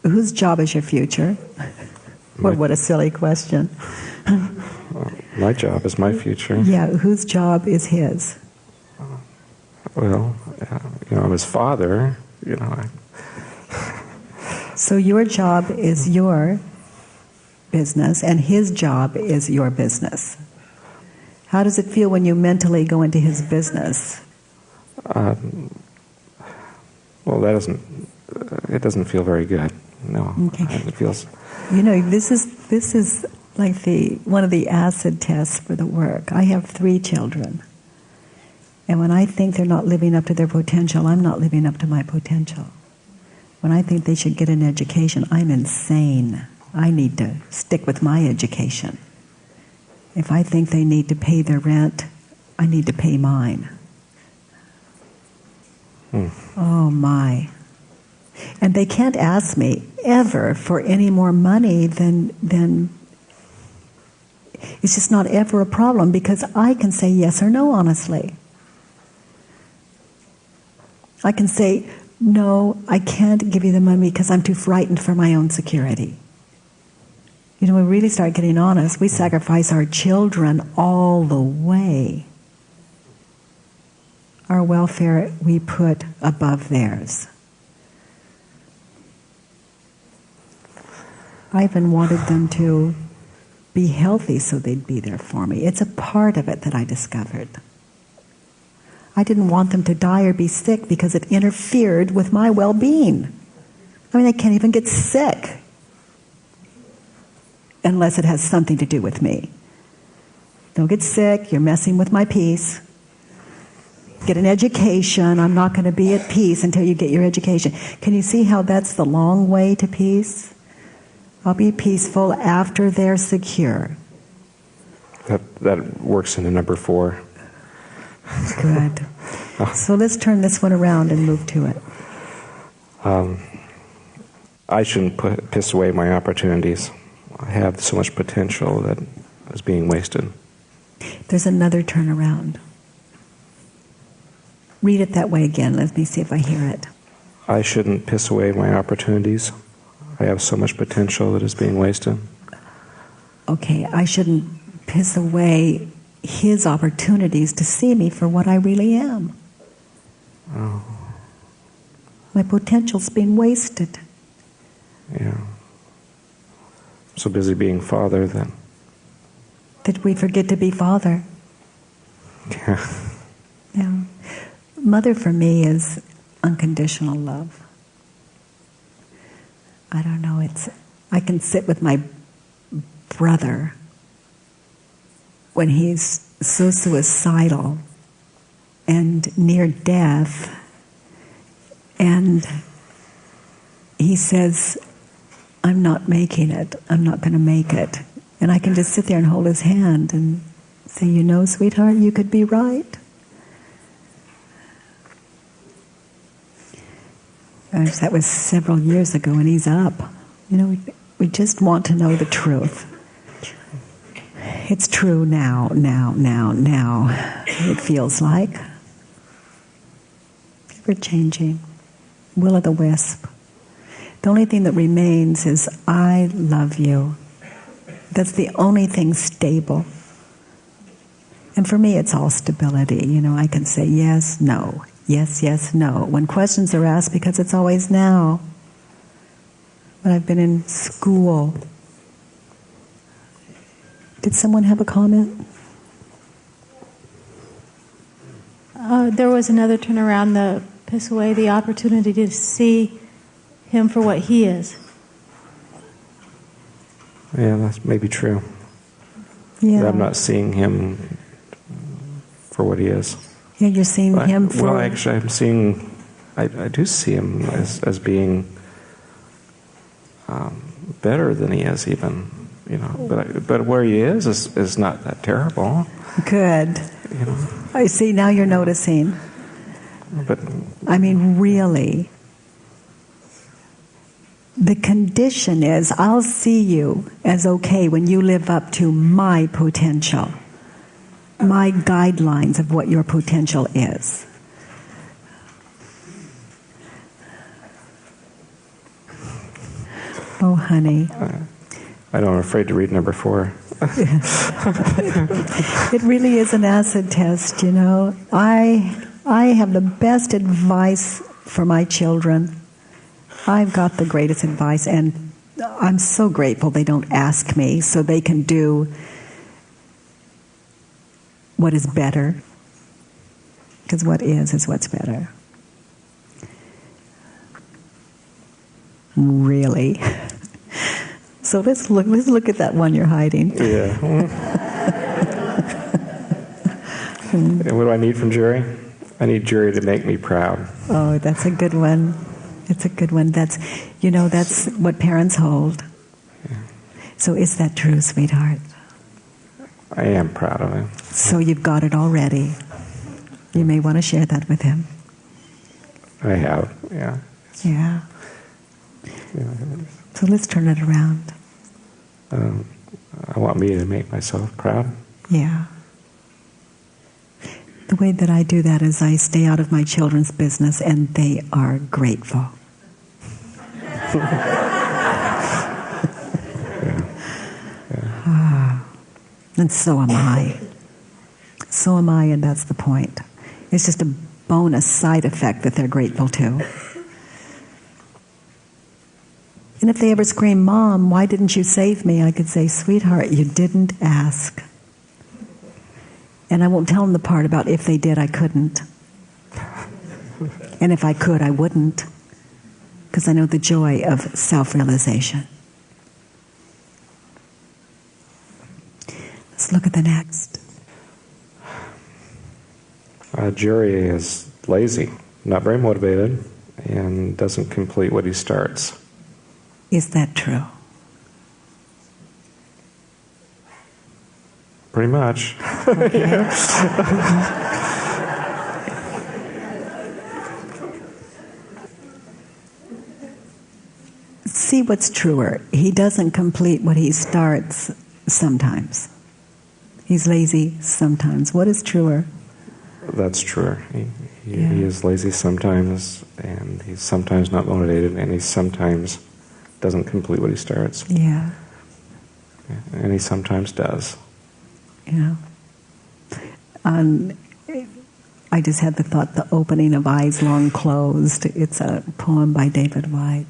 Whose job is your future? What a silly question. My job is my future. Yeah, whose job is his? Well, I'm his father. So your job is your business, and his job is your business. How does it feel when you mentally go into his business? Well, it doesn't feel very good. No. Okay. It feels... This is like one of the acid tests for the work. I have 3 children. And when I think they're not living up to their potential, I'm not living up to my potential. When I think they should get an education, I'm insane. I need to stick with my education. If I think they need to pay their rent, I need to pay mine. Oh my. And they can't ask me ever for any more money than it's just not ever a problem, because I can say yes or no honestly. I can say, no, I can't give you the money because I'm too frightened for my own security. We really start getting honest. We sacrifice our children all the way. Our welfare we put above theirs. I even wanted them to be healthy so they'd be there for me. It's a part of it that I discovered. I didn't want them to die or be sick because it interfered with my well-being. I mean, I can't even get sick unless it has something to do with me. Don't get sick, you're messing with my peace. Get an education, I'm not going to be at peace until you get your education. Can you see how that's the long way to peace? I'll be peaceful after they're secure. That works into number 4. Good. So let's turn this one around and move to it. I shouldn't piss away my opportunities. I have so much potential that is being wasted. There's another turnaround. Read it that way again. Let me see if I hear it. I shouldn't piss away my opportunities. I have so much potential that is being wasted. Okay, I shouldn't piss away his opportunities to see me for what I really am. Oh. My potential's being wasted. Yeah. I'm so busy being father that... Did we forget to be father? Yeah. Yeah. Mother for me is unconditional love. I don't know, I can sit with my brother when he's so suicidal and near death, and he says, I'm not making it, I'm not going to make it. And I can just sit there and hold his hand and say, sweetheart, you could be right. Gosh, that was several years ago, and he's up. We just want to know the truth. It's true now. It feels like. Ever changing. Will o' the wisp. The only thing that remains is I love you. That's the only thing stable. And for me, it's all stability. I can say yes, no. Yes, yes, no. When questions are asked, because it's always now. When I've been in school. Did someone have a comment? There was another turnaround, the piss away the opportunity to see him for what he is. Yeah, that's maybe true. Yeah. That I'm not seeing him for what he is. Yeah, you're seeing him for... Well, actually, I do see him as being better than he is even, But where he is not that terrible. Good. I see, now you're noticing. But I mean, really. The condition is, I'll see you as okay when you live up to my potential. My guidelines of what your potential is. Oh, honey. I don't, I'm afraid to read number 4. It really is an acid test, I have the best advice for my children. I've got the greatest advice, and I'm so grateful they don't ask me, so they can do what is better. Because what is what's better. Really? So let's look at that one you're hiding. Yeah. And what do I need from Jerry? I need Jerry to make me proud. Oh, that's a good one. It's a good one. That's what parents hold. Yeah. So is that true, sweetheart? I am proud of him. So you've got it already. You may want to share that with him. I have, yeah. Yeah. So let's turn it around. I want me to make myself proud. Yeah. The way that I do that is I stay out of my children's business and they are grateful. And so am I. So am I, and that's the point. It's just a bonus side effect that they're grateful to. And if they ever scream, "Mom, why didn't you save me?" I could say, "Sweetheart, you didn't ask." And I won't tell them the part about if they did, I couldn't. And if I could, I wouldn't. Because I know the joy of self-realization. Let's look at the next. Jerry is lazy, not very motivated, and doesn't complete what he starts. Is that true? Pretty much. Okay. See what's truer. He doesn't complete what he starts sometimes. He's lazy sometimes. What is truer? That's true. He is lazy sometimes, and he's sometimes not motivated, and he sometimes doesn't complete what he starts. Yeah. And he sometimes does. Yeah. I just had the thought, "The Opening of Eyes Long Closed." It's a poem by David White.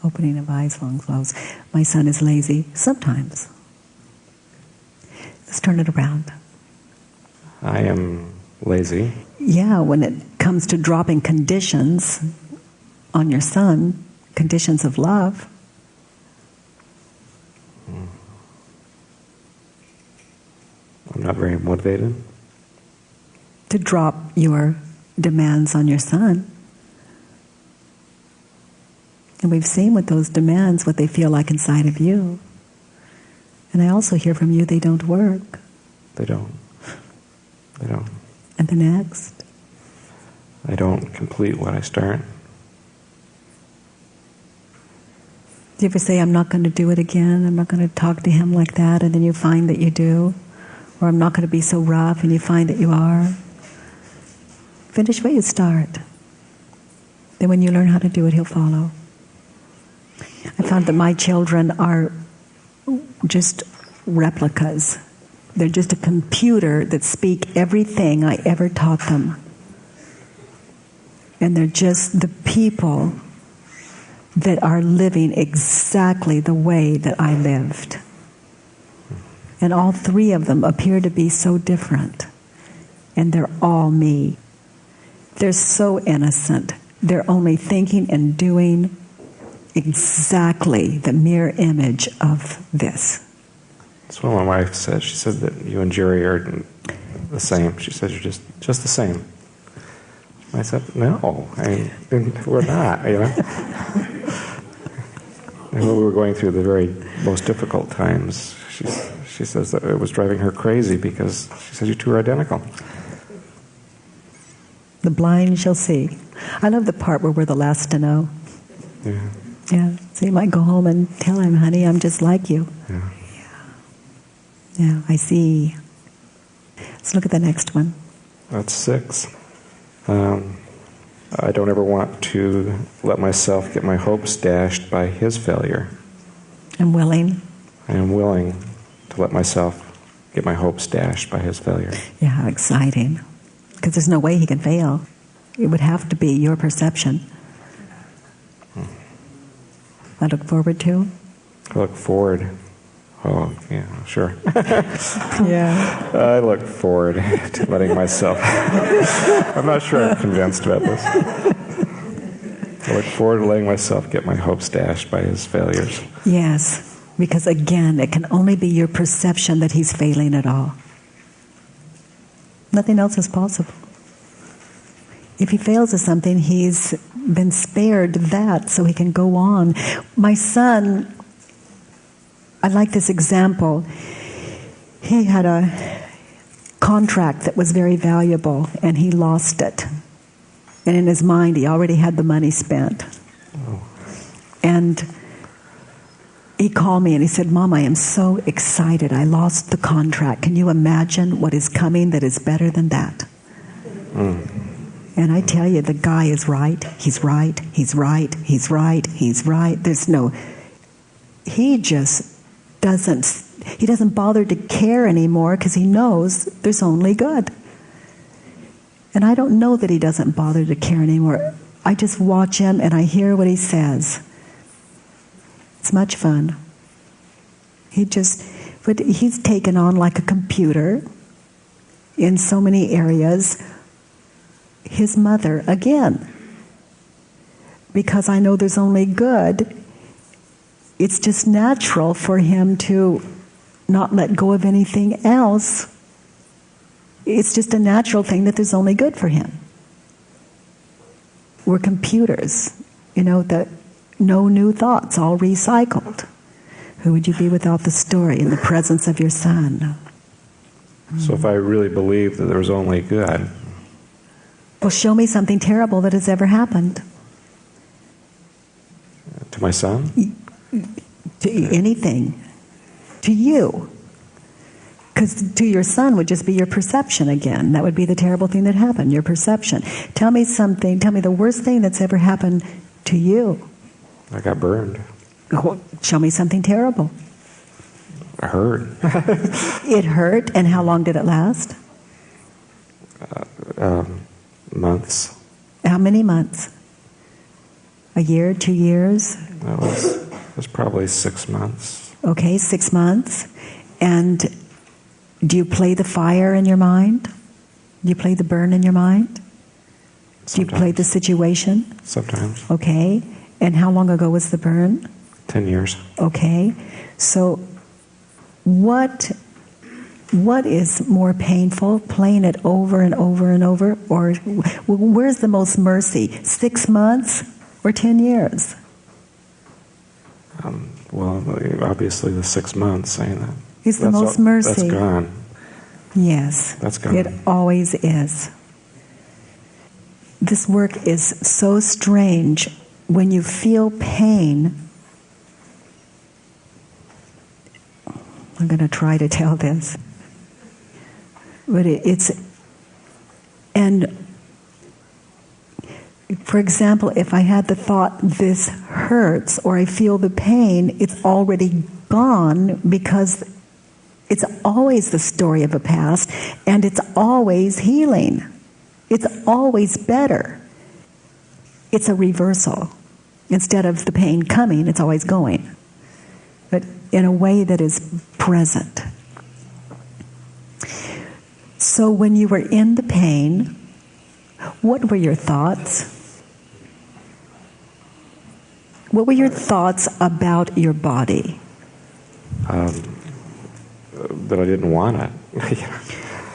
Opening of Eyes Long Closed. My son is lazy sometimes. Let's turn it around. I am lazy. Yeah, when it comes to dropping conditions on your son, conditions of love. I'm not very motivated. To drop your demands on your son. And we've seen with those demands what they feel like inside of you. And I also hear from you they don't work. They don't. They don't. And the next? I don't complete what I start. Do you ever say, "I'm not going to do it again, I'm not going to talk to him like that," and then you find that you do? Or, "I'm not going to be so rough," and you find that you are? Finish what you start. Then when you learn how to do it, he'll follow. I found that my children are just replicas. They're just a computer that speak everything I ever taught them. And they're just the people that are living exactly the way that I lived. And all three of them appear to be so different. And they're all me. They're so innocent. They're only thinking and doing exactly the mirror image of this. That's what my wife said. She said that you and Jerry are the same. She said you're just the same. I said, no, we're not, you know. And when we were going through the very most difficult times, she says that it was driving her crazy because she said you two are identical. The blind shall see. I love the part where we're the last to know. Yeah. Yeah. So you might go home and tell him, "Honey, I'm just like you." Yeah. Yeah, I see. Let's look at the next one. That's 6. I don't ever want to let myself get my hopes dashed by his failure. I'm willing. I am willing to let myself get my hopes dashed by his failure. Yeah, how exciting. Because there's no way he can fail. It would have to be your perception. I look forward to? I look forward, Oh, yeah, sure. Yeah. I look forward to letting myself. I'm not sure I'm convinced about this. I look forward to letting myself get my hopes dashed by his failures. Yes, because again, it can only be your perception that he's failing at all. Nothing else is possible. If he fails at something, he's been spared that so he can go on. My son, I like this example. He had a contract that was very valuable and he lost it. And in his mind, he already had the money spent. Oh. And he called me and he said, Mom, I am so excited. I lost the contract. Can you imagine what is coming that is better than that? And I tell you, the guy is right. He's right. He's right. He's right. He's right. He just doesn't bother to care anymore because he knows there's only good. And I don't know that he doesn't bother to care anymore. I just watch him and I hear what he says. It's much fun. But he's taken on like a computer in so many areas. His mother, again. Because I know there's only good, it's just natural for him to not let go of anything else. It's just a natural thing that there's only good for him. We're computers, that no new thoughts, all recycled. Who would you be without the story in the presence of your son? So if I really believed that there was only good, well, show me something terrible that has ever happened. To my son? To anything. To you. Because to your son would just be your perception again. That would be the terrible thing that happened, your perception. Tell me the worst thing that's ever happened to you. I got burned. Well, show me something terrible. I hurt. It hurt, and how long did it last? Months. How many months? A year, 2 years? It was probably 6 months. Okay, 6 months. And do you play the fire in your mind? Do you play the burn in your mind? Sometimes. Do you play the situation? Sometimes. Okay. And how long ago was the burn? 10 years. Okay. So what is more painful, playing it over and over and over? Or where's the most mercy? 6 months or 10 years? Well, obviously the 6 months saying that. It's the most mercy. That's gone. Yes. That's gone. It always is. This work is so strange. When you feel pain, I'm going to try to tell this, but and for example, if I had the thought, this hurts, or I feel the pain, it's already gone because it's always the story of a past, and it's always healing. It's always better. It's a reversal. Instead of the pain coming, it's always going. But in a way that is present. So when you were in the pain, what were your thoughts? What were your thoughts about your body? That I didn't want it.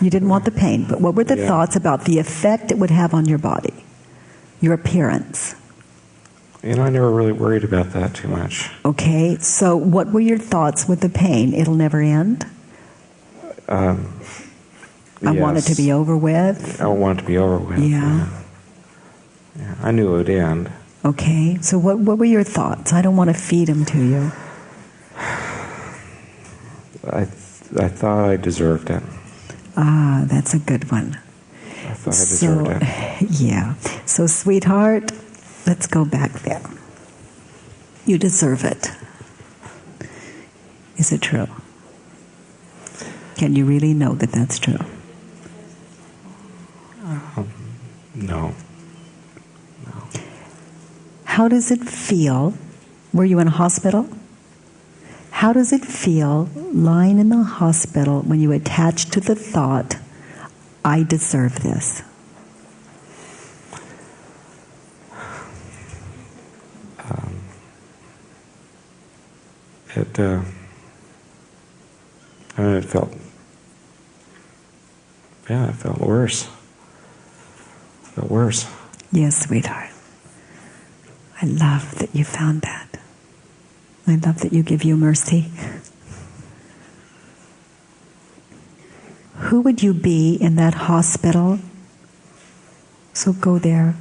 You didn't want the pain, but what were the thoughts about the effect it would have on your body? Your appearance? I never really worried about that too much. Okay, so what were your thoughts with the pain? It'll never end? I want it to be over with? I want it to be over with. Yeah. I knew it would end. Okay, so what were your thoughts? I don't want to feed them to you. I thought I deserved it. Ah, that's a good one. I thought I deserved it. Yeah. So, sweetheart, let's go back there. You deserve it. Is it true? Can you really know that that's true? No. How does it feel? Were you in a hospital? How does it feel lying in the hospital when you attach to the thought, I deserve this? It felt, it felt worse. It felt worse. Yes, sweetheart. I love that you found that. I love that you give you mercy. Who would you be in that hospital? So go there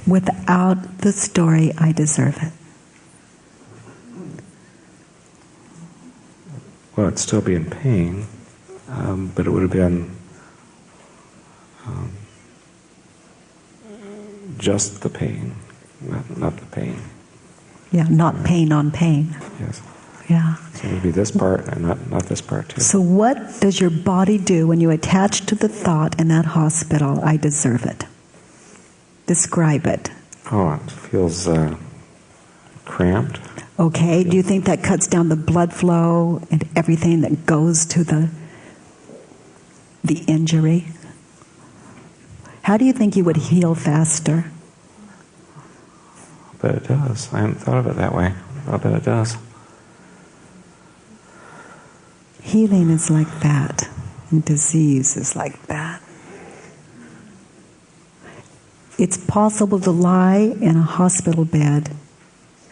without the story, I deserve it. Well, it'd still be in pain, but it would have been just the pain, not the pain. Yeah, not pain on pain. Yes. Yeah. So it would be this part and not this part too. So what does your body do when you attach to the thought in that hospital, I deserve it? Describe it. Oh, it feels cramped. Okay, do you think that cuts down the blood flow and everything that goes to the injury? How do you think you would heal faster? But it does. I hadn't thought of it that way. I bet it does. Healing is like that, and disease is like that. It's possible to lie in a hospital bed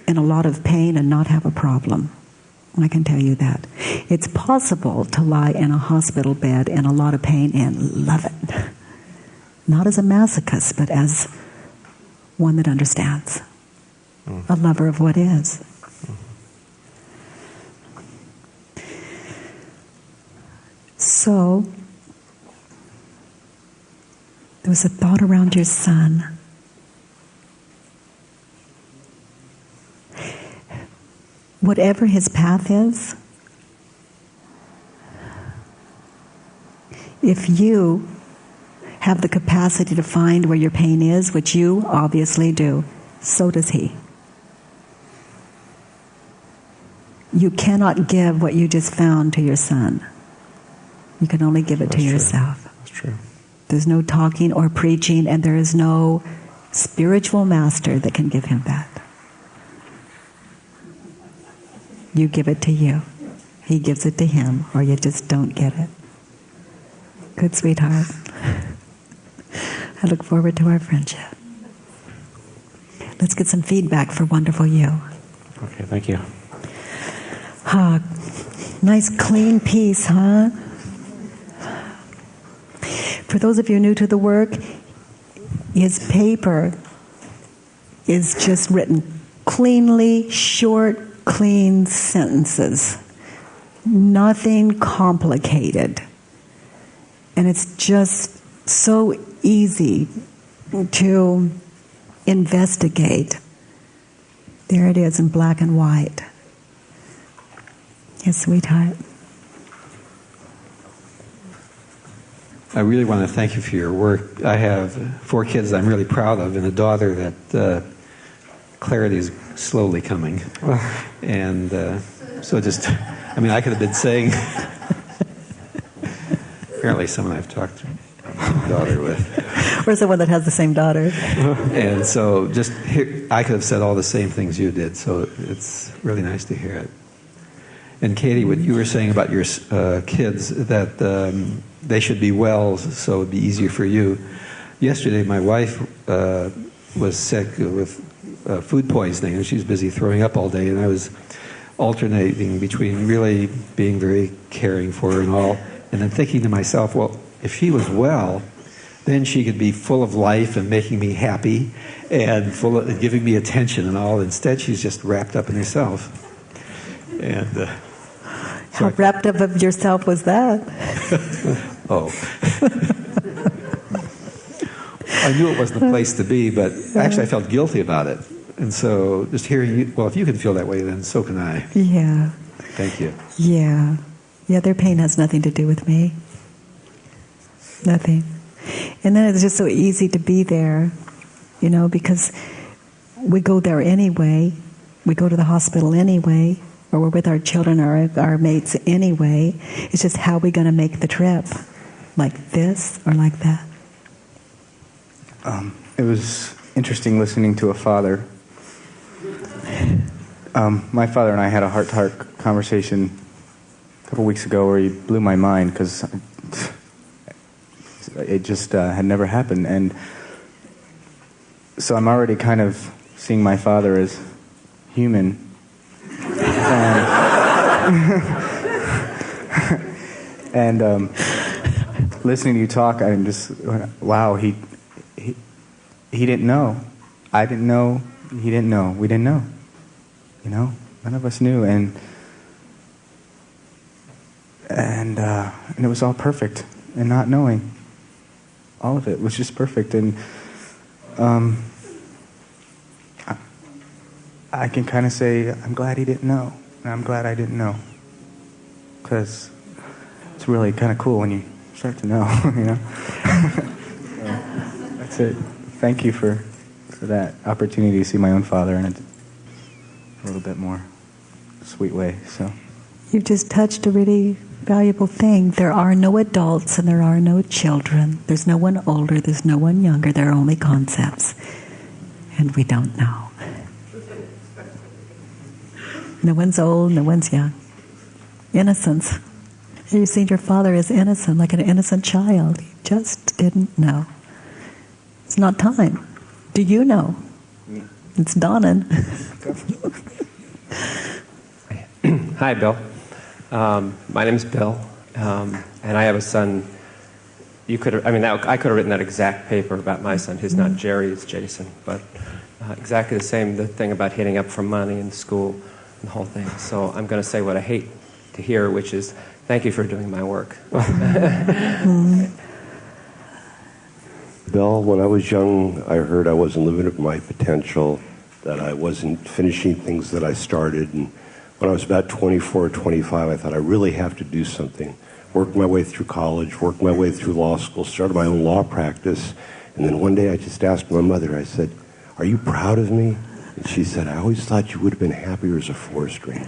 in a lot of pain and not have a problem. I can tell you that. It's possible to lie in a hospital bed in a lot of pain and love it. Not as a masochist, but as one that understands. A lover of what is. So, there was a thought around your son. Whatever his path is, if you have the capacity to find where your pain is, which you obviously do, so does he. You cannot give what you just found to your son. You can only give it to yourself. That's true. There's no talking or preaching, and there is no spiritual master that can give him that. You give it to you. He gives it to him, or you just don't get it. Good, sweetheart. I look forward to our friendship. Let's get some feedback for wonderful you. Okay, thank you. Nice clean piece, huh? For those of you new to the work, his paper is just written cleanly, short, clean sentences. Nothing complicated. And it's just so easy to investigate. There it is in black and white. Yes, sweetheart. I really want to thank you for your work. I have 4 kids I'm really proud of and a daughter that clarity is slowly coming. And so just, I mean, I could have been saying, apparently someone I've talked to my daughter with. Where's the one that has the same daughter? And so just here, I could have said all the same things you did, so it's really nice to hear it. And Katie, what you were saying about your kids, that they should be well so it would be easier for you. Yesterday my wife was sick with food poisoning, and she was busy throwing up all day, and I was alternating between really being very caring for her and all, and then thinking to myself, well, if she was well, then she could be full of life and making me happy and full of giving me attention and all. Instead, she's just wrapped up in herself. And how wrapped up of yourself was that? Oh. I knew it wasn't the place to be, but actually I felt guilty about it. And so just hearing you, well, if you can feel that way, then so can I. Yeah. Thank you. Yeah. Yeah, their pain has nothing to do with me. Nothing. And then it's just so easy to be there, because we go there anyway. We go to the hospital anyway. or we're with our children or our mates anyway. It's just how we're going to make the trip, like this or like that. It was interesting listening to a father. My father and I had a heart-to-heart conversation a couple weeks ago where he blew my mind because it just had never happened. And so I'm already kind of seeing my father as human. And listening to you talk, I'm just, wow, he didn't know. I didn't know. He didn't know. We didn't know. You know, none of us knew, and it was all perfect. And not knowing, all of it was just perfect. And I can kind of say I'm glad he didn't know, and I'm glad I didn't know, because it's really kind of cool when you start to know. You know. So, that's it. Thank you for that opportunity to see my own father in a little bit more sweet way. So You've just touched a really valuable thing. There are no adults and there are no children. There's no one older, there's no one younger. There are only concepts. And we don't know. No one's old, no one's young. Innocence. You've seen your father as innocent, like an innocent child. He just didn't know. It's not time. Do you know? It's dawning. Hi, Bill. My name's Bill, and I have a son. I could have written that exact paper about my son. His not Jerry, it's Jason, but exactly the same. The thing about hitting up for money in school, and the whole thing. So I'm going to say what I hate to hear, which is, thank you for doing my work. Bill, when I was young, I heard I wasn't living up to my potential, that I wasn't finishing things that I started. And when I was about 24 or 25, I thought I really have to do something. Worked my way through college, worked my way through law school, started my own law practice. And then one day I just asked my mother, I said, "Are you proud of me?" And she said, "I always thought you would have been happier as a forest ranger."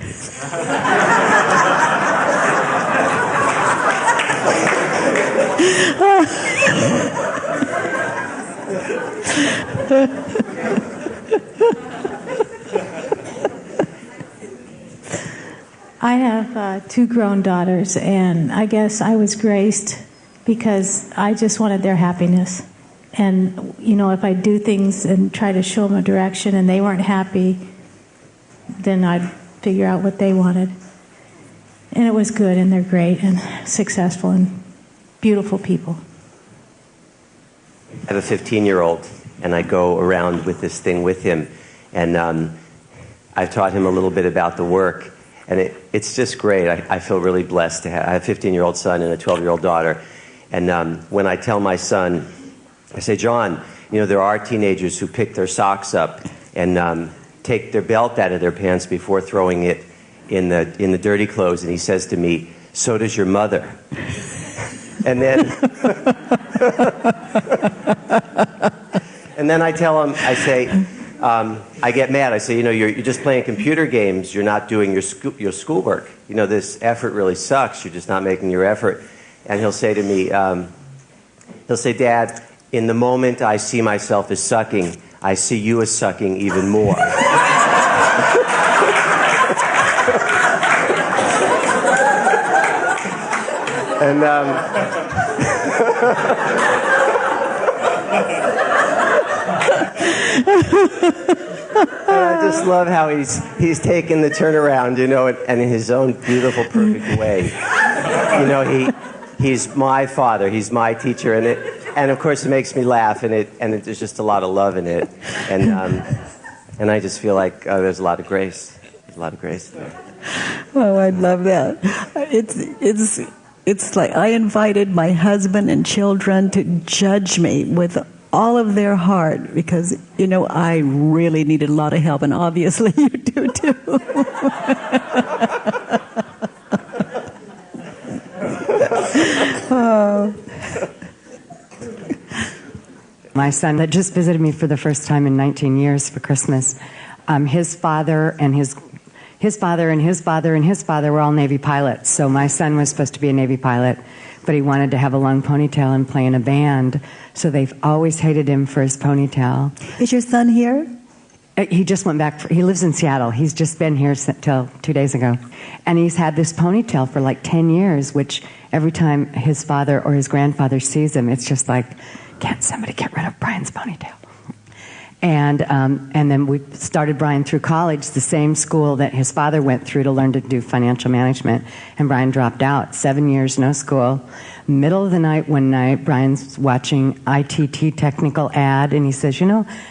I have two grown daughters, and I guess I was graced because I just wanted their happiness. And, you know, if I do things and try to show them a direction and they weren't happy, then I'd figure out what they wanted. And it was good, and they're great and successful and beautiful people. I have a 15-year-old, and I go around with this thing with him. And I've taught him a little bit about the work. And it's just great. I feel really blessed to have. I have a 15-year-old son and a 12-year-old daughter. And when I tell my son, I say, "John, you know, there are teenagers who pick their socks up and take their belt out of their pants before throwing it in the dirty clothes." And he says to me, "So does your mother." And then I tell him, I say, I get mad. I say, "You know, you're just playing computer games. You're not doing your schoolwork. You know, this effort really sucks. You're just not making your effort." And he'll say to me, he'll say, "Dad, in the moment I see myself as sucking, I see you as sucking even more." And I just love how he's taken the turnaround, you know, and in his own beautiful, perfect way. You know, he's my father, he's my teacher, and of course it makes me laugh, and there's just a lot of love in it, and I just feel like there's a lot of grace. There's a lot of grace there. Oh, I love that. It's like I invited my husband and children to judge me with all of their heart because, you know, I really needed a lot of help, and obviously you do too. Oh. My son that just visited me for the first time in 19 years for Christmas, his father and his father and his father and his father were all Navy pilots. So my son was supposed to be a Navy pilot, but he wanted to have a long ponytail and play in a band. So they've always hated him for his ponytail. Is your son here? He just went back. He lives in Seattle. He's just been here till 2 days ago. And he's had this ponytail for like 10 years, which every time his father or his grandfather sees him, it's just like, can't somebody get rid of Brian's ponytail? And then we started Brian through college, the same school that his father went through to learn to do financial management. And Brian dropped out. 7 years, no school. Middle of the night, one night, Brian's watching ITT technical ad, and he says,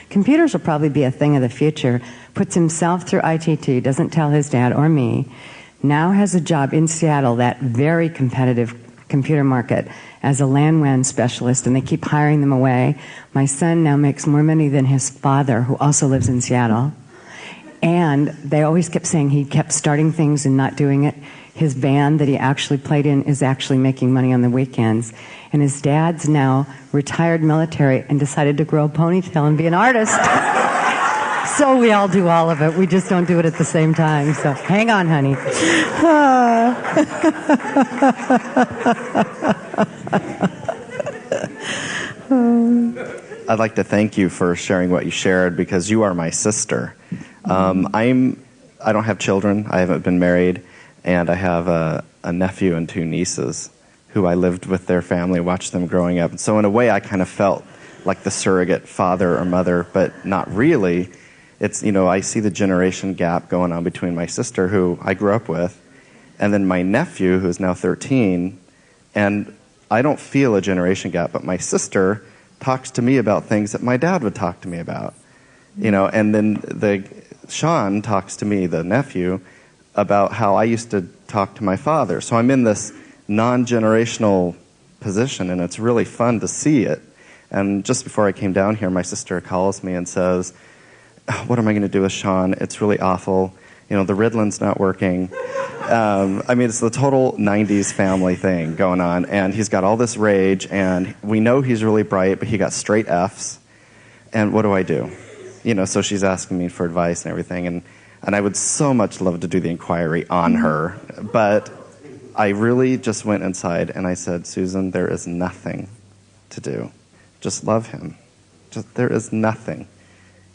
computers will probably be a thing of the future. Puts himself through ITT, doesn't tell his dad or me. Now has a job in Seattle, that very competitive computer market, as a LAN/WAN specialist, and they keep hiring them away. My son now makes more money than his father, who also lives in Seattle. And they always kept saying he kept starting things and not doing it. His band that he actually played in is actually making money on the weekends. And his dad's now retired military and decided to grow a ponytail and be an artist. So we all do all of it. We just don't do it at the same time. So hang on, honey. I'd like to thank you for sharing what you shared, because you are my sister. I don't have children. I haven't been married. And I have a nephew and 2 nieces who I lived with their family, watched them growing up. And so in a way, I kind of felt like the surrogate father or mother, but not really. It's, I see the generation gap going on between my sister, who I grew up with, and then my nephew, who's now 13. And I don't feel a generation gap, but my sister talks to me about things that my dad would talk to me about. And then Sean talks to me, the nephew, about how I used to talk to my father. So I'm in this non-generational position, and it's really fun to see it. And just before I came down here, my sister calls me and says, what am I going to do with Sean? It's really awful. The Ritalин's not working. It's the total 90s family thing going on, and he's got all this rage, and we know he's really bright, but he got straight Fs, and what do I do? So she's asking me for advice and everything, and I would so much love to do the inquiry on her, but I really just went inside and I said, Susan, there is nothing to do. Just love him. There is nothing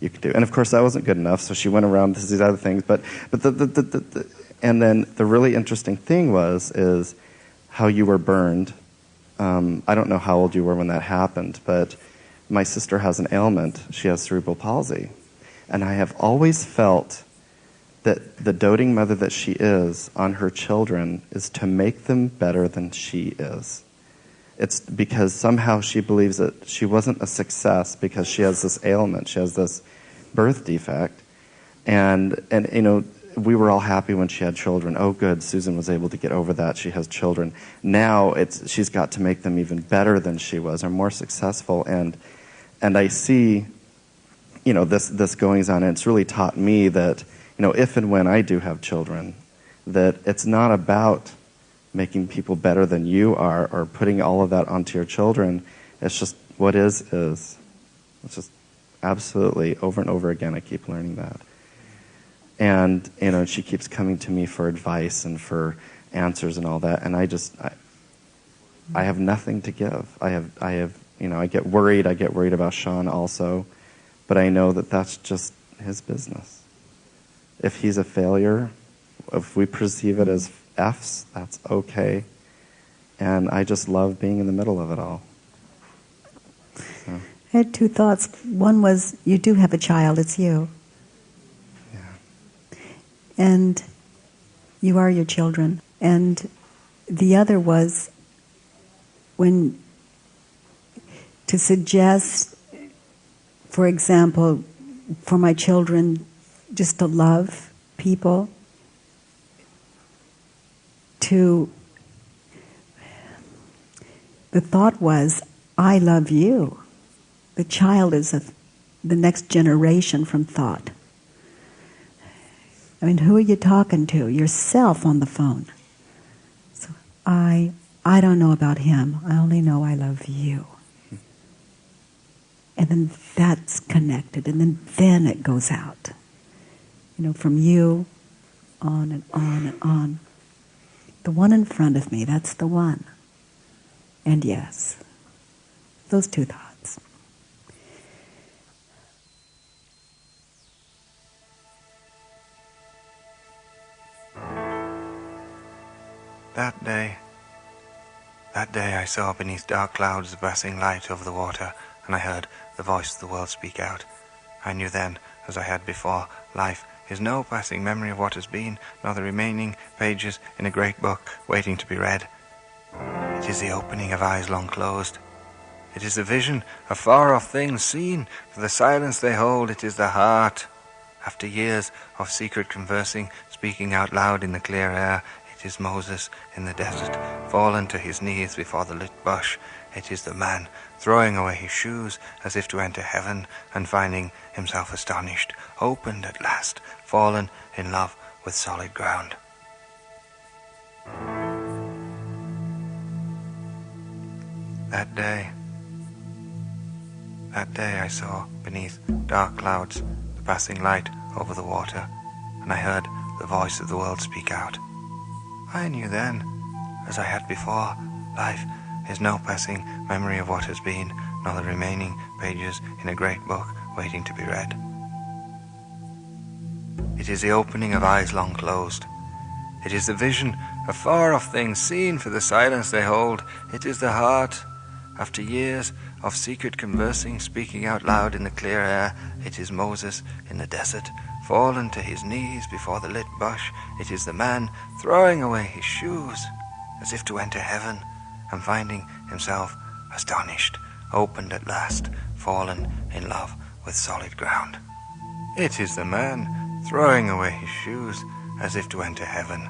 you can do. And of course that wasn't good enough, so she went around to these other things, but and then the really interesting thing is how you were burned. I don't know how old you were when that happened, but my sister has an ailment. She has cerebral palsy. And I have always felt that the doting mother that she is on her children is to make them better than she is. It's because somehow she believes that she wasn't a success because she has this ailment, she has this birth defect. And we were all happy when she had children. Oh, good, Susan was able to get over that. She has children. Now she's got to make them even better than she was, or more successful. And I see, this goings on, and it's really taught me that, if and when I do have children, that it's not about making people better than you are or putting all of that onto your children. It's just what is. It's just absolutely over and over again I keep learning that. And, she keeps coming to me for advice and for answers and all that, and I have nothing to give. I have I get worried about Sean also, but I know that that's just his business. If he's a failure, if we perceive it as Fs, that's okay. And I just love being in the middle of it all. So. I had 2 thoughts. One was, you do have a child, it's you. Yeah. And you are your children. And the other was, to suggest, for example, for my children, just to love people, the thought was, I love you. The child is the next generation from thought. Who are you talking to? Yourself on the phone. So I don't know about him. I only know I love you. And then that's connected, and then it goes out. From you on and on and on. The one in front of me, that's the one. And yes, those two thoughts. That day I saw beneath dark clouds the passing light over the water, and I heard the voice of the world speak out. I knew then, as I had before, life is no passing memory of what has been, nor the remaining pages in a great book waiting to be read. It is the opening of eyes long closed. It is the vision of far-off things seen, for the silence they hold. It is the heart. After years of secret conversing, speaking out loud in the clear air, it is Moses in the desert, fallen to his knees before the lit bush. It is the man throwing away his shoes as if to enter heaven, and finding himself astonished, opened at last, fallen in love with solid ground. That day I saw beneath dark clouds the passing light over the water, and I heard the voice of the world speak out. I knew then, as I had before, life is no passing memory of what has been, nor the remaining pages in a great book waiting to be read. It is the opening of eyes long closed. It is the vision of far-off things seen, for the silence they hold. It is the heart. After years of secret conversing, speaking out loud in the clear air, it is Moses in the desert, fallen to his knees before the lit bush. It is the man throwing away his shoes as if to enter heaven, and finding himself astonished, opened at last, fallen in love with solid ground. It is the man throwing away his shoes as if to enter heaven,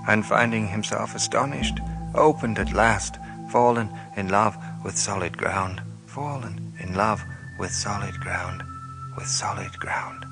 and finding himself astonished, opened at last, fallen in love with solid ground, fallen in love with solid ground, with solid ground.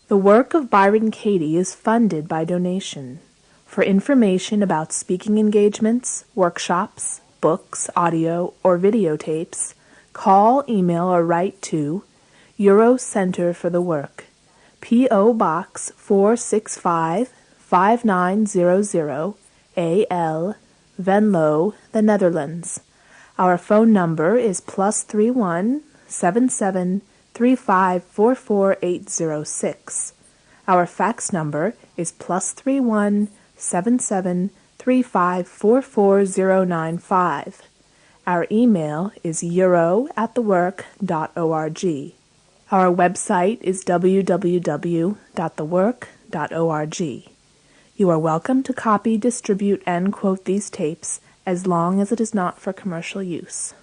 The work of Byron Katie is funded by donation. For information about speaking engagements, workshops, books, audio, or videotapes, call, email, or write to Euro Center for the Work, P.O. Box 465 5900 A.L., Venlo, the Netherlands. Our phone number is +31 77 3544806. Our fax number is +31 77 3544095. Our email is euro@thework.org. Our website is www.thework.org. You are welcome to copy, distribute, and quote these tapes as long as it is not for commercial use.